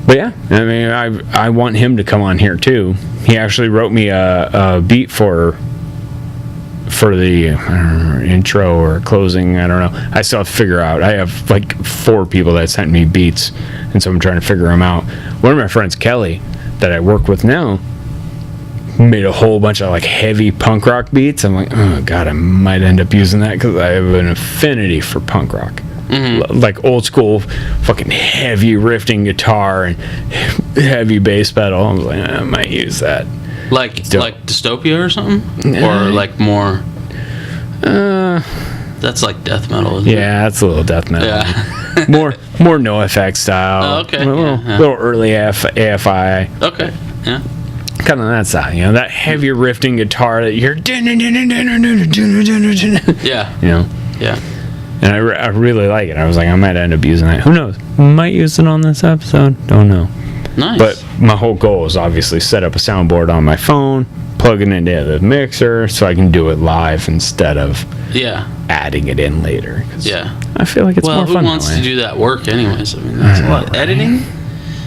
But yeah, I mean, I want him to come on here too. He actually wrote me a beat for the intro or closing. I don't know. I still have to figure out. I have like 4 people that sent me beats, and so I'm trying to figure them out. One of my friends, Kelly, that I work with now, made a whole bunch of like heavy punk rock beats. I'm like, oh god, I might end up using that because I have an affinity for punk rock. Like old school fucking heavy riffing guitar and heavy bass pedal. I was like, I might use that. Like Dystopia or something? Or like more that's like death metal, isn't it? Yeah, that's a little death metal. Yeah. more NoFX style. Oh, okay. A little early AFI. Okay. Yeah. Kind of that style, that heavy riffing guitar that you're Yeah. Yeah. And I really like it. I was like, I might end up using that. Who knows? Might use it on this episode. Don't know. Nice. But my whole goal is obviously set up a soundboard on my phone, plug it into the mixer so I can do it live instead of adding it in later. Yeah. I feel like it's more fun. Who wants to do that work anyways? I mean, that's a lot. Editing?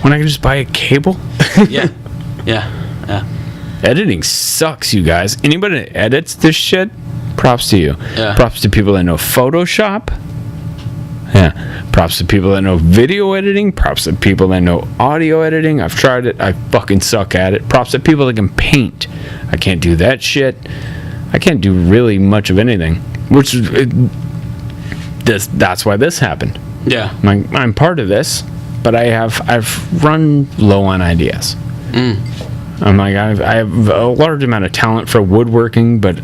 When I can just buy a cable? Yeah. Editing sucks, you guys. Anybody that edits this shit, props to you. Yeah. Props to people that know Photoshop. Yeah. Props to people that know video editing. Props to people that know audio editing. I've tried it. I fucking suck at it. Props to people that can paint. I can't do that shit. I can't do really much of anything. Which that's why this happened. Yeah. I'm part of this, but I've run low on ideas. I'm like, I have a large amount of talent for woodworking, but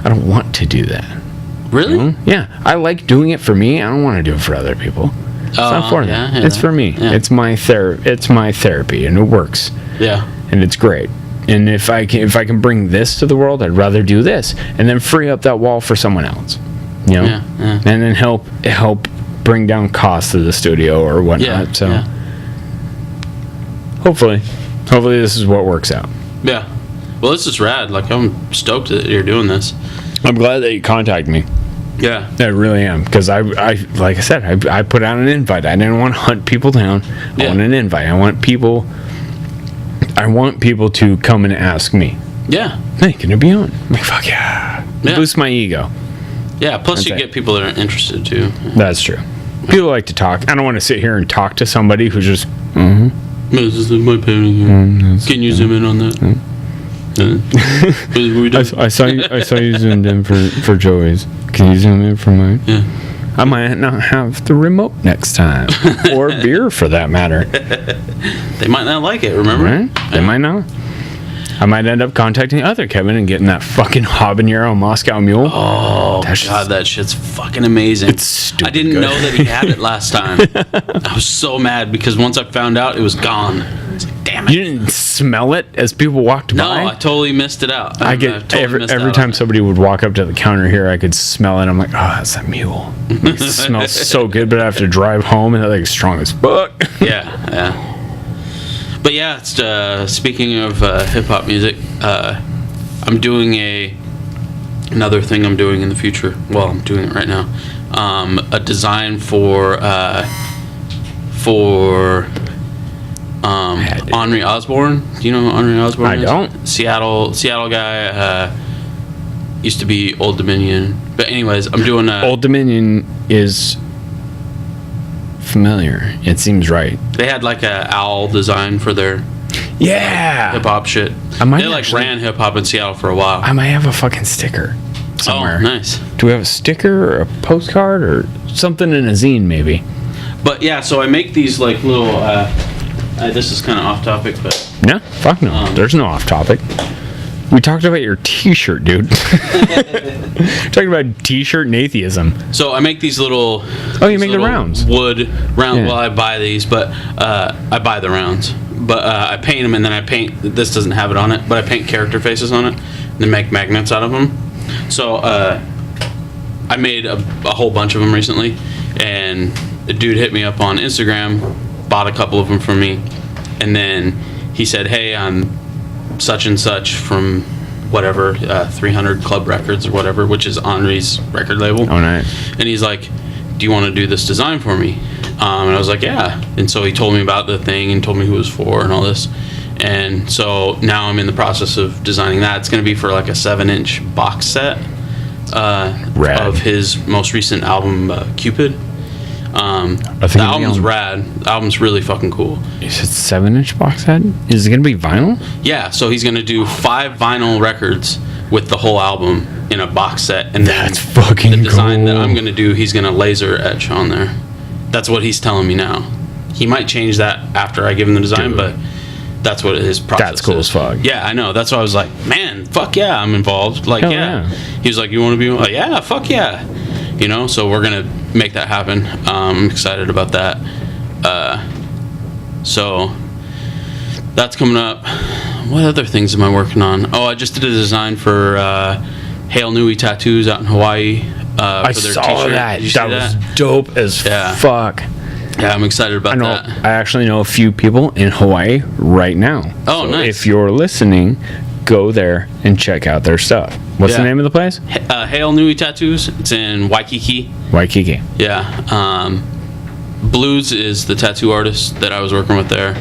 I don't want to do that. Really? Yeah, I like doing it for me. I don't want to do it for other people. It's not for them. It's for me. Yeah. It's my therapy, and it works. Yeah. And it's great. And if I can bring this to the world, I'd rather do this, and then free up that wall for someone else. Yeah. And then help bring down costs of the studio or whatnot. Yeah. So Yeah. hopefully this is what works out. Yeah. Well, this is rad. Like, I'm stoked that you're doing this. I'm glad that you contacted me. Yeah. I really am, because I like I said, I put out an invite. I didn't want to hunt people down. I want an invite. I want people to come and ask me, Yeah. hey, can you be on? I'm like, fuck yeah. Yeah. Boost my ego. Yeah. Plus, That's you it. get people that are interested too. That's true. People like to talk. I don't want to sit here and talk to somebody who's just. This is my painting. Can you zoom in on that? What are we doing? I saw you zoomed in for Joey's. Can you zoom in for mine? Yeah. I might not have the remote next time, or beer for that matter. They might not like it. Remember? Right? They might not. I might end up contacting other Kevin and getting that fucking habanero Moscow Mule. Oh God, that shit's fucking amazing. It's stupid I didn't good. know that he had it last time. I was so mad because once I found out, it was gone. I was like, damn it. You didn't smell it as people walked No, by? I totally missed it out. I get totally missed every out time on it. somebody would walk up to the counter here, I could smell it. I'm like, oh, that's that mule. Like, it smells so good, but I have to drive home and it's like strong as fuck. Yeah. But yeah, it's, speaking of hip hop music, I'm doing another thing I'm doing in the future. Well, I'm doing it right now. A design for Henry Osborne. Do you know who Henry Osborne I is? don't. Seattle guy. Used to be Old Dominion. But anyways, I'm doing Old Dominion is familiar. It seems right. They had like a owl design for their Yeah. hip hop shit. I might They like actually- ran hip hop in Seattle for a while. I might have a fucking sticker somewhere. Oh, nice. Do we have a sticker or a postcard or something in a zine maybe? But yeah, so I make these like little. This is kind of off topic, but No, fuck no. There's no off topic. We talked about your T-shirt, dude. Talking about T-shirt and atheism. so I make these little. Oh, you these make the little rounds. Wood round. Yeah. Well, I buy these, but I buy the rounds. But I paint them, and then I paint. This doesn't have it on it, but I paint character faces on it, and then make magnets out of them. So I made a whole bunch of them recently, and a dude hit me up on Instagram, bought a couple of them from me, and then he said, "Hey, I'm such and such from whatever 300 Club Records or whatever, which is Henri's record label." Oh, nice. And he's like, "Do you want to do this design for me?" And I was like, "Yeah." And so he told me about the thing and told me who it was for and all this. And so now I'm in the process of designing that. It's going to be for like a 7-inch box set Rad. of his most recent album, Cupid. The album's rad. The album's really fucking cool. Is it 7-inch box set? Is it gonna be vinyl? Yeah, so he's gonna do 5 vinyl records with the whole album in a box set, and then That's fucking the design that cool. I'm gonna do, he's gonna laser etch on there. That's what he's telling me now. He might change that after I give him the design, Dude. but that's what his process That's cool is. as fuck. Yeah, I know. That's why I was like, man, fuck yeah, I'm involved. Like, Hell yeah. yeah. He was like, you want to be? Like, yeah, fuck yeah. You know, so we're gonna make that happen. I'm excited about that. So that's coming up. What other things am I working on? Oh, I just did a design for Hail Nui Tattoos out in Hawaii. I for their saw t-shirt. that. Did you see That was dope as Yeah. fuck. Yeah, I'm excited about I know. that. I actually know a few people in Hawaii right now. Oh, So nice. If you're listening, go there and check out their stuff. What's the Yeah. name of the place? Hail Nui Tattoos. It's in Waikiki. Waikiki. Yeah. Blues is the tattoo artist that I was working with there.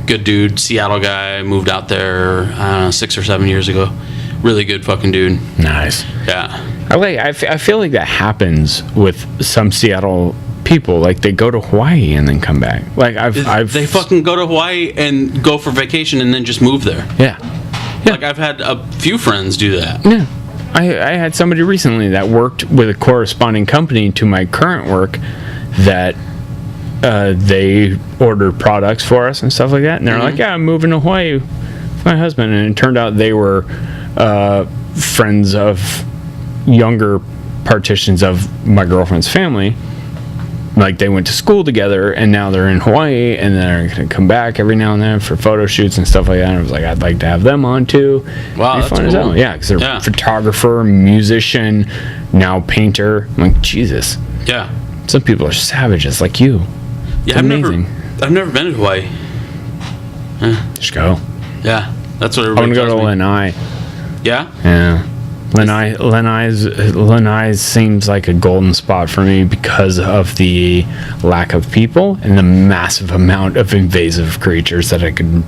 Good dude, Seattle guy, moved out there 6 or 7 years ago. Really good fucking dude. Nice. Yeah. I feel like that happens with some Seattle people. Like they go to Hawaii and then come back. Like They fucking go to Hawaii and go for vacation and then just move there. yeah. Like I've had a few friends do that. Yeah. I had somebody recently that worked with a corresponding company to my current work that they ordered products for us and stuff like that. And they're like, yeah, I'm moving to Hawaii with my husband. And it turned out they were friends of younger partitions of my girlfriend's family. Like they went to school together and now they're in Hawaii and they're going to come back every now and then for photo shoots and stuff like that. And I was like, I'd like to have them on too. Wow, It'd be that's fun as cool. hell. Yeah, because they're Yeah. photographer, musician, now painter. I'm like, Jesus. Yeah. Some people are savages like you. Yeah, amazing. I've never been to Hawaii. Just go. Yeah. That's what I everybody want to go to tells me. Lanai. Yeah? Yeah. Lanai seems like a golden spot for me because of the lack of people and the massive amount of invasive creatures that I could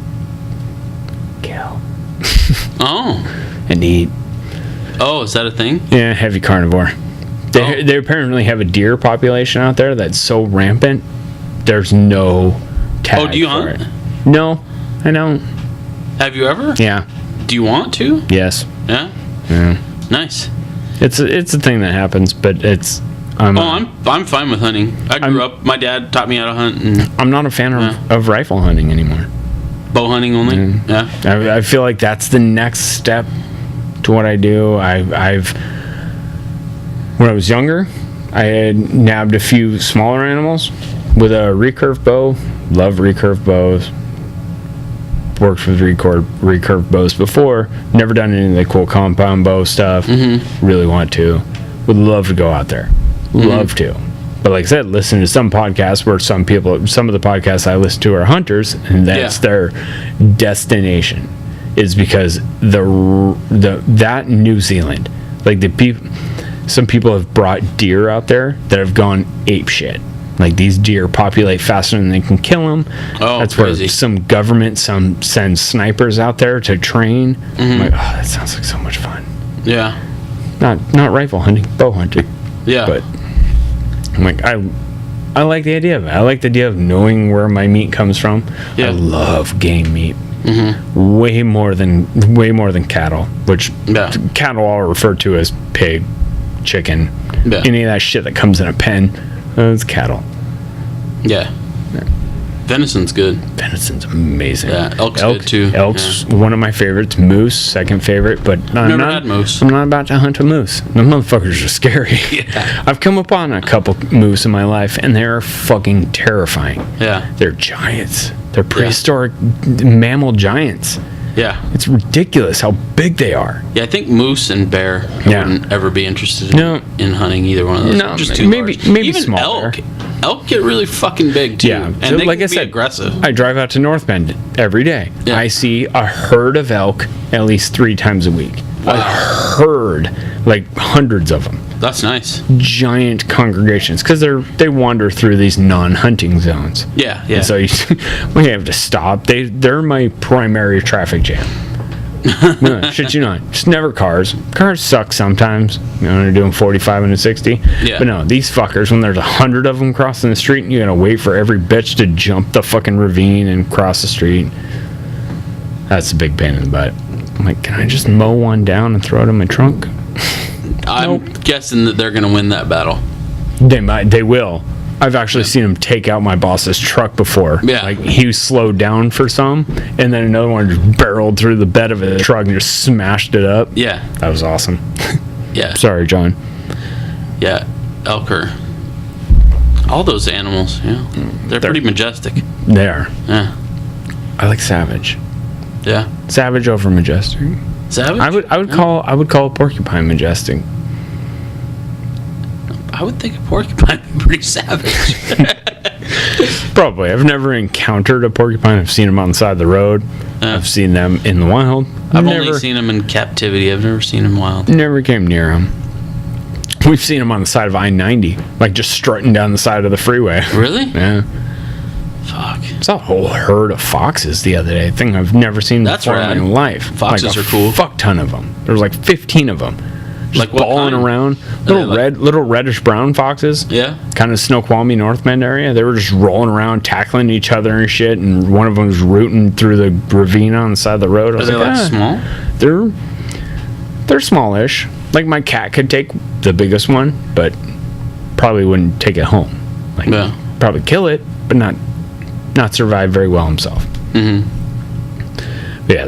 kill Oh. and eat. Oh, is that a thing? Yeah, heavy carnivore. They apparently have a deer population out there that's so rampant. There's no tag. Do you for hunt? it. No, I don't. Have you ever? Yeah. Do you want to? Yes. Yeah. Yeah. Nice. It's a thing that happens, but it's. I'm fine with hunting. I grew up. My dad taught me how to hunt and I'm not a fan of rifle hunting anymore. bow hunting only. Yeah. I feel like that's the next step to what I do. I've when I was younger, I had nabbed a few smaller animals with a recurve bow. Love recurve bows. Worked with recurve bows before. Never done any of the cool compound bow stuff. Really want to. Would love to go out there. Love to. But like I said, listen to some podcasts where some of the podcasts I listen to are hunters, and that's their destination. Is because that New Zealand, like some people have brought deer out there that have gone ape shit. Like these deer populate faster than they can kill them. Oh, that's crazy. where some government sends snipers out there to train. I'm like, oh, that sounds like so much fun. Yeah. Not rifle hunting, bow hunting. Yeah. But I'm like, I like the idea of it. I like the idea of knowing where my meat comes from. Yeah. I love game meat. Way more than cattle, which cattle I'll refer to as pig, chicken, any of that shit that comes in a pen. It's cattle. Yeah. Venison's good. Venison's amazing. Yeah, elk's good too. Elk's one of my favorites. Moose, second favorite, but Never had moose. I'm not about to hunt a moose. The motherfuckers are scary. Yeah. I've come upon a couple moose in my life, and they're fucking terrifying. Yeah. They're giants. They're prehistoric mammal giants. Yeah. It's ridiculous how big they are. Yeah, I think moose and bear wouldn't ever be interested in hunting either one of those. No, just too maybe large. maybe even small elk. bear. Elk get really fucking big too. Yeah, and so they like can I said, be aggressive. I drive out to North Bend every day. Yeah. I see a herd of elk at least 3 times a week. Wow. A herd, like hundreds of them. That's nice. Giant congregations, because they wander through these non-hunting zones. Yeah, yeah. And so we have to stop. They're my primary traffic jam. No, shit you not. Just never cars. Cars suck sometimes. You know, they're doing 45 and a 60. Yeah. But no, these fuckers, when there's 100 of them crossing the street, and you gotta wait for every bitch to jump the fucking ravine and cross the street. That's a big pain in the butt. I'm like, can I just mow one down and throw it in my trunk? I'm guessing that they're going to win that battle. They will. I've actually seen him take out my boss's truck before. Yeah. Like, he slowed down for some, and then another one just barreled through the bed of his truck and just smashed it up. Yeah. That was awesome. Yeah. Sorry, John. Yeah. Elk are... all those animals, they're pretty majestic. They are. Yeah. I like Savage. Yeah. Savage over Majestic. Savage? I would call a porcupine majestic. I would think a porcupine would be pretty savage. Probably. I've never encountered a porcupine. I've seen them on the side of the road. I've seen them in the wild. I've only seen them in captivity. I've never seen them wild. Never came near them. We've seen them on the side of I-90, like just strutting down the side of the freeway. Really? Yeah. Fuck. Saw a whole herd of foxes the other day. A thing I've never seen before in my life. Foxes like are cool. Fuck ton of them. There was like 15 of them. Just Like what balling kind? around. Like- Little reddish brown foxes. Yeah. Kind of Snoqualmie, North Bend area. They were just rolling around, tackling each other and shit. And one of them was rooting through the ravine on the side of the road. I Are was they like "Ah." small? They're smallish. Like my cat could take the biggest one, but probably wouldn't take it home. Like probably kill it, but not survive very well himself. But yeah,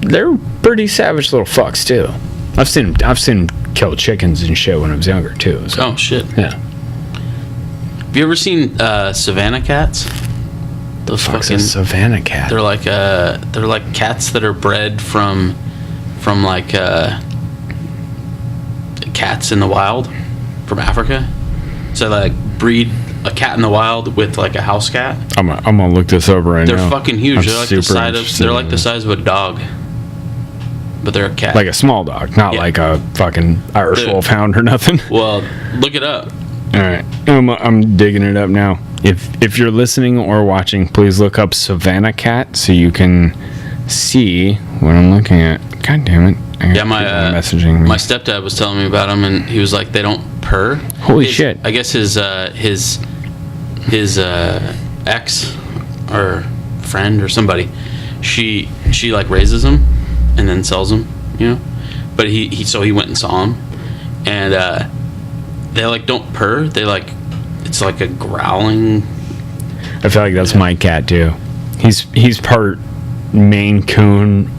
they're pretty savage little fucks too. I've seen them kill chickens and shit when I was younger too. So. Oh shit. Yeah. Have you ever seen savannah cats? Those Fuck's a savannah cat. They're like cats that are bred from like cats in the wild from Africa. So like breed a cat in the wild with like a house cat. I'm gonna look this over right now. They're fucking huge. I'm They're like the size of a dog. But they're a cat. Like a small dog, not like a fucking Irish wolfhound or nothing. Well, look it up. All right, I'm digging it up now. If you're listening or watching, please look up Savannah cat so you can see what I'm looking at. God damn it. I got Yeah, my people messaging me. my stepdad was telling me about him, and he was like, they don't purr. Holy shit. I guess his ex or friend or somebody, she like raises them and then sells them, you know. But he went and saw him, and they like don't purr. They like, it's like a growling. I feel like that's my cat too. He's part Maine Coon,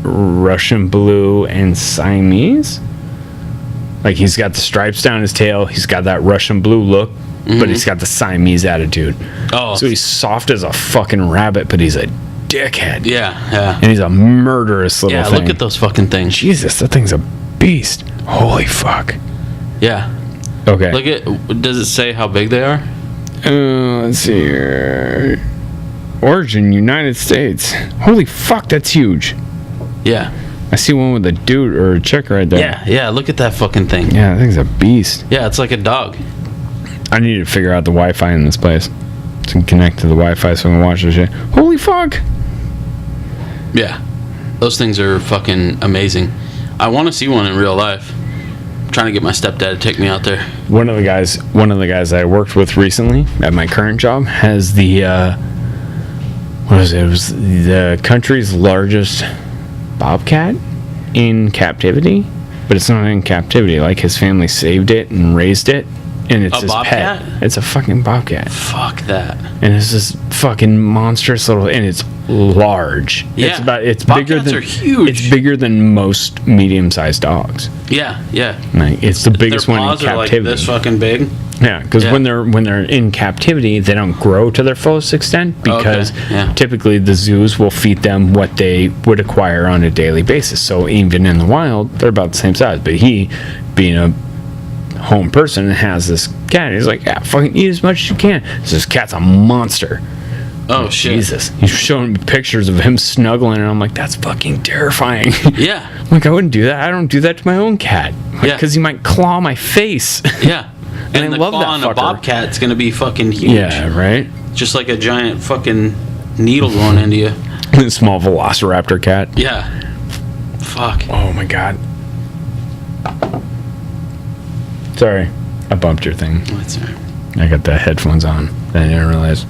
Russian Blue, and Siamese. Like, he's got the stripes down his tail. He's got that Russian Blue look, but he's got the Siamese attitude. Oh, So he's soft as a fucking rabbit, but he's a dickhead. yeah. And he's a murderous little Yeah, thing. look at those fucking things. Jesus, that thing's a beast. Holy fuck. Yeah. Okay. Look at, does it say how big they are? Let's see here. Origin, United States. Holy fuck, that's huge. Yeah. I see one with a dude or a chick right there. Yeah, look at that fucking thing. Yeah, that thing's a beast. Yeah, it's like a dog. I need to figure out the Wi-Fi in this place to connect to the Wi-Fi so I can watch this shit. Holy fuck! Yeah. Those things are fucking amazing. I want to see one in real life. I'm trying to get my stepdad to take me out there. One of the guys I worked with recently at my current job has the what was it? It was the country's largest bobcat in captivity, but it's not in captivity. Like, his family saved it and raised it, and it's A his bobcat? pet. It's a fucking bobcat, Fuck that. and it's this fucking monstrous little, and it's large. Yeah. It's Bobcats bigger than are huge. It's bigger than most medium-sized dogs. Yeah. Like, it's the biggest Their one in paws are like captivity. this fucking big. Yeah, because Yeah. when they're in captivity, they don't grow to their fullest extent because yeah. typically the zoos will feed them what they would acquire on a daily basis. So even in the wild, they're about the same size. But he, being a home person, has this cat. He's like, yeah, fucking eat as much as you can. So this cat's a monster. Oh shit. Jesus. He's showing me pictures of him snuggling, and I'm like, that's fucking terrifying. Yeah. Like, I wouldn't do that. I don't do that to my own cat. Yeah. Because he might claw my face. Yeah. And I the love claw that on a fucker. bobcat's gonna be fucking huge. Yeah, right? Just like a giant fucking needle going into you. Small velociraptor cat. Yeah. Fuck. Oh my god. Sorry, I bumped your thing. That's all right. I got the headphones on. I didn't realize.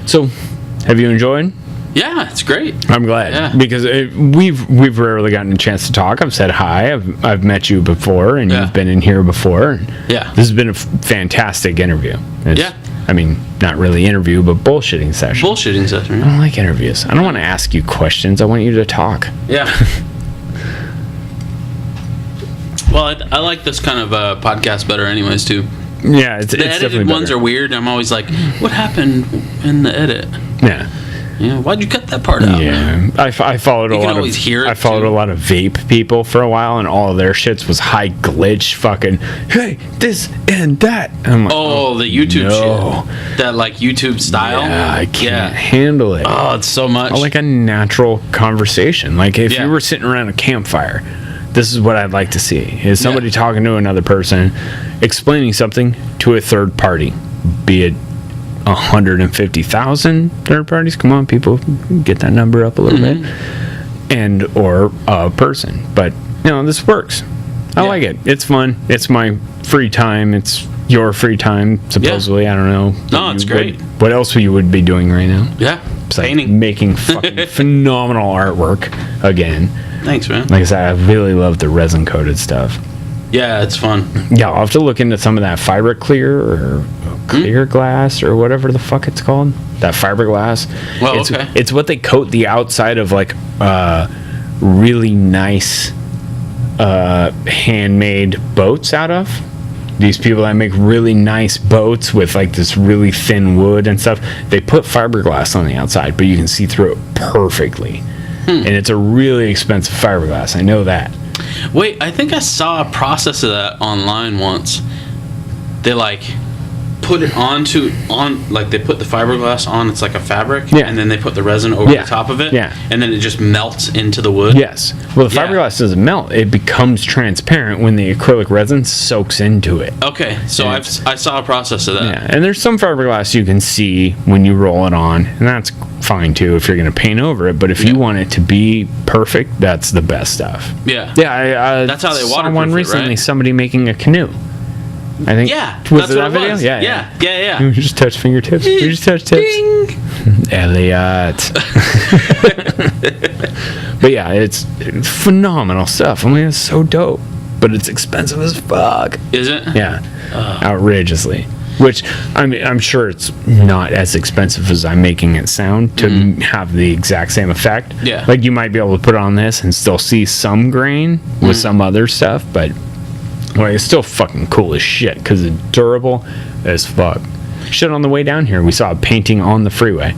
So, have you enjoyed? Yeah, it's great. I'm glad Yeah. because we've rarely gotten a chance to talk. I've said hi. I've met you before, and Yeah. you've been in here before. Yeah. This has been a fantastic interview. Yeah. I mean, not really interview, but bullshitting session. Bullshitting session. I don't like interviews. I don't want to ask you questions. I want you to talk. Yeah. Well, I like this kind of podcast better anyways, too. Yeah, it's The definitely edited ones better. are weird. I'm always like, what happened in the edit? Yeah. You know, why'd you cut that part out? Yeah, I followed You a can lot always of hear it, I followed too. a lot of vape people for a while, and all of their shits was high glitch, fucking hey this and that. And I'm like, Oh, the YouTube no. shit. That, like, YouTube style? yeah, I can't Yeah. handle it. Oh, it's so much. I like a natural conversation. Like, if Yeah. you were sitting around a campfire, this is what I'd like to see: is somebody talking to another person, explaining something to a third party, be it 150,000 third parties. Come on, people, get that number up a little bit, and or a person. But this works. I Yeah. like it. It's fun. It's my free time. It's your free time, supposedly. I don't know. No, it's great. What else you would be doing right now? Yeah. Besides Painting. making fucking phenomenal artwork again. Thanks, man. Like I said, I really love the resin coated stuff. Yeah, it's fun. Yeah, I'll have to look into some of that fiber clear or clear glass or whatever the fuck it's called. That fiberglass. Well, it's, okay. It's what they coat the outside of like really nice handmade boats out of. These people that make really nice boats with like this really thin wood and stuff, they put fiberglass on the outside, but you can see through it perfectly. And it's a really expensive fiberglass. I know that. Wait, I think I saw a process of that online once. They like put it on like they put the fiberglass on. It's like a fabric, Yeah. and then they put the resin over Yeah. the top of it, Yeah. and then it just melts into the wood. Yes. Well, the Yeah. fiberglass doesn't melt. It becomes transparent when the acrylic resin soaks into it. Okay, so Yeah. I saw a process of that. Yeah. And there's some fiberglass you can see when you roll it on, and that's fine too if you're going to paint over it. But if you want it to be perfect, that's the best stuff. Yeah. Yeah. I That's how they saw waterproof one it, recently. right? Somebody making a canoe. I think. Yeah, Was that's it what that it video? was. Yeah. Yeah. We just touch fingertips. We just touch tips. Ding. Elliot. But yeah, it's phenomenal stuff. I mean, it's so dope. But it's expensive as fuck. Is it? Yeah. Outrageously. Which, I mean, I'm sure it's not as expensive as I'm making it sound to have the exact same effect. Yeah. Like, you might be able to put it on this and still see some grain with some other stuff, but well, it's still fucking cool as shit because it's durable as fuck. Shit, on the way down here, we saw a painting on the freeway.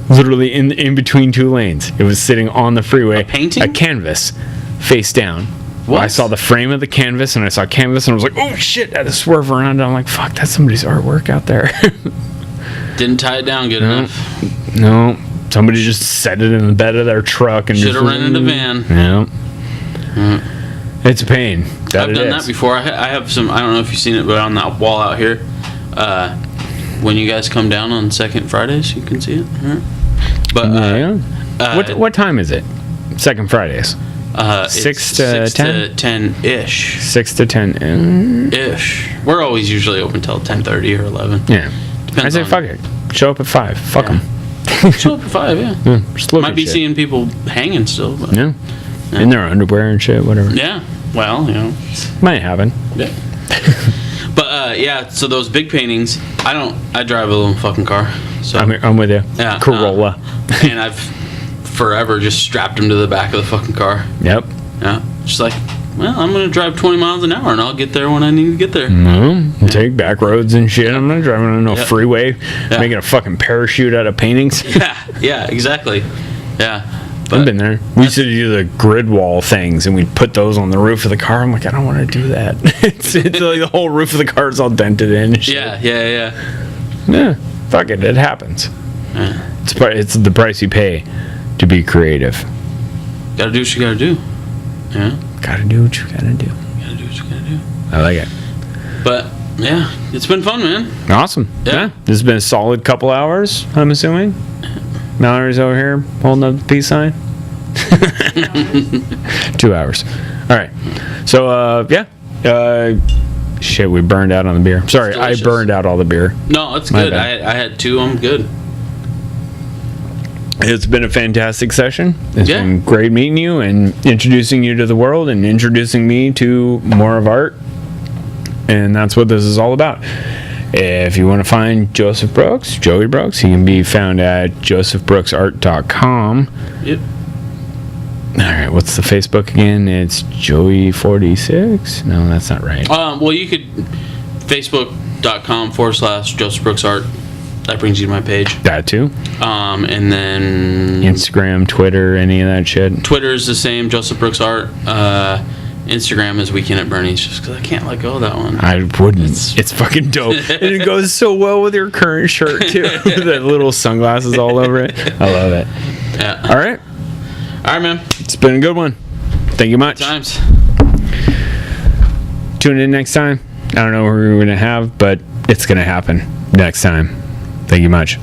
Literally in between two lanes. It was sitting on the freeway. A painting? A canvas, face down. What? I saw the frame of the canvas, and I saw canvas, and I was like, "Oh shit!" I had to swerve around, and I'm like, "Fuck, that's somebody's artwork out there." Didn't tie it down good enough. No, somebody just set it in the bed of their truck and Should have just rented a van. Yeah, it's a pain. I've done that before. I have some. I don't know if you've seen it, but on that wall out here, when you guys come down on second Fridays, you can see it. But Yeah. What time is it? Second Fridays. 6 to 10? 10-ish. 6 to 10. Ish. We're always usually open till 10:30 or 11. Yeah. Depends I say on- fuck it. Show up at 5. Fuck Yeah. them. Show up at 5, yeah. Just look Might at be shit. seeing people hanging still. But Yeah. In their underwear and shit, whatever. yeah. Well, you know. Might happen. Yeah. But yeah, so those big paintings, I drive a little fucking car. So I'm with you. Yeah, Corolla. and I've forever just strapped them to the back of the fucking car. Yep. Yeah. Just like, well, I'm gonna drive 20 miles an hour and I'll get there when I need to get there. No, take back roads and shit. I'm not driving on no Yep. freeway, Yeah. making a fucking parachute out of paintings. Yeah, exactly. Yeah. I've been there. We used to do the grid wall things, and we'd put those on the roof of the car. I'm like, I don't want to do that. it's like the whole roof of the car is all dented in. And shit. Yeah. Yeah. Fuck it. It happens. Yeah. It's the price you pay to be creative. Gotta do what you gotta do. Yeah. Gotta do what you gotta do. Gotta do what you gotta do. I like it. But yeah, it's been fun, man. Awesome. Yeah. This has been a solid couple hours, I'm assuming. Mallory's over here holding up the peace sign. 2 hours. All right. So, shit, we burned out on the beer. Sorry, I delicious. burned out all the beer. No, it's My good. bad. I had 2. I'm good. It's been a fantastic session. It's Yeah. been great meeting you and introducing you to the world and introducing me to more of art. And that's what this is all about. If you want to find Joseph Brooks, Joey Brooks, he can be found at josephbrooksart.com. Yep. All right, what's the Facebook again? It's Joey46? No, that's not right. Well, you could facebook.com/Joseph Brooks Art. That brings you to my page. That too? And then Instagram, Twitter, any of that shit? Twitter is the same, Joseph Brooks Art. Instagram is Weekend at Bernie's, just because I can't let go of that one. I wouldn't. It's fucking dope. And it goes so well with your current shirt, too. The little sunglasses all over it. I love it. Yeah. All right. All right, man. It's been a good one. Thank you much. Times. Tune in next time. I don't know who we're going to have, but it's going to happen next time. Thank you much.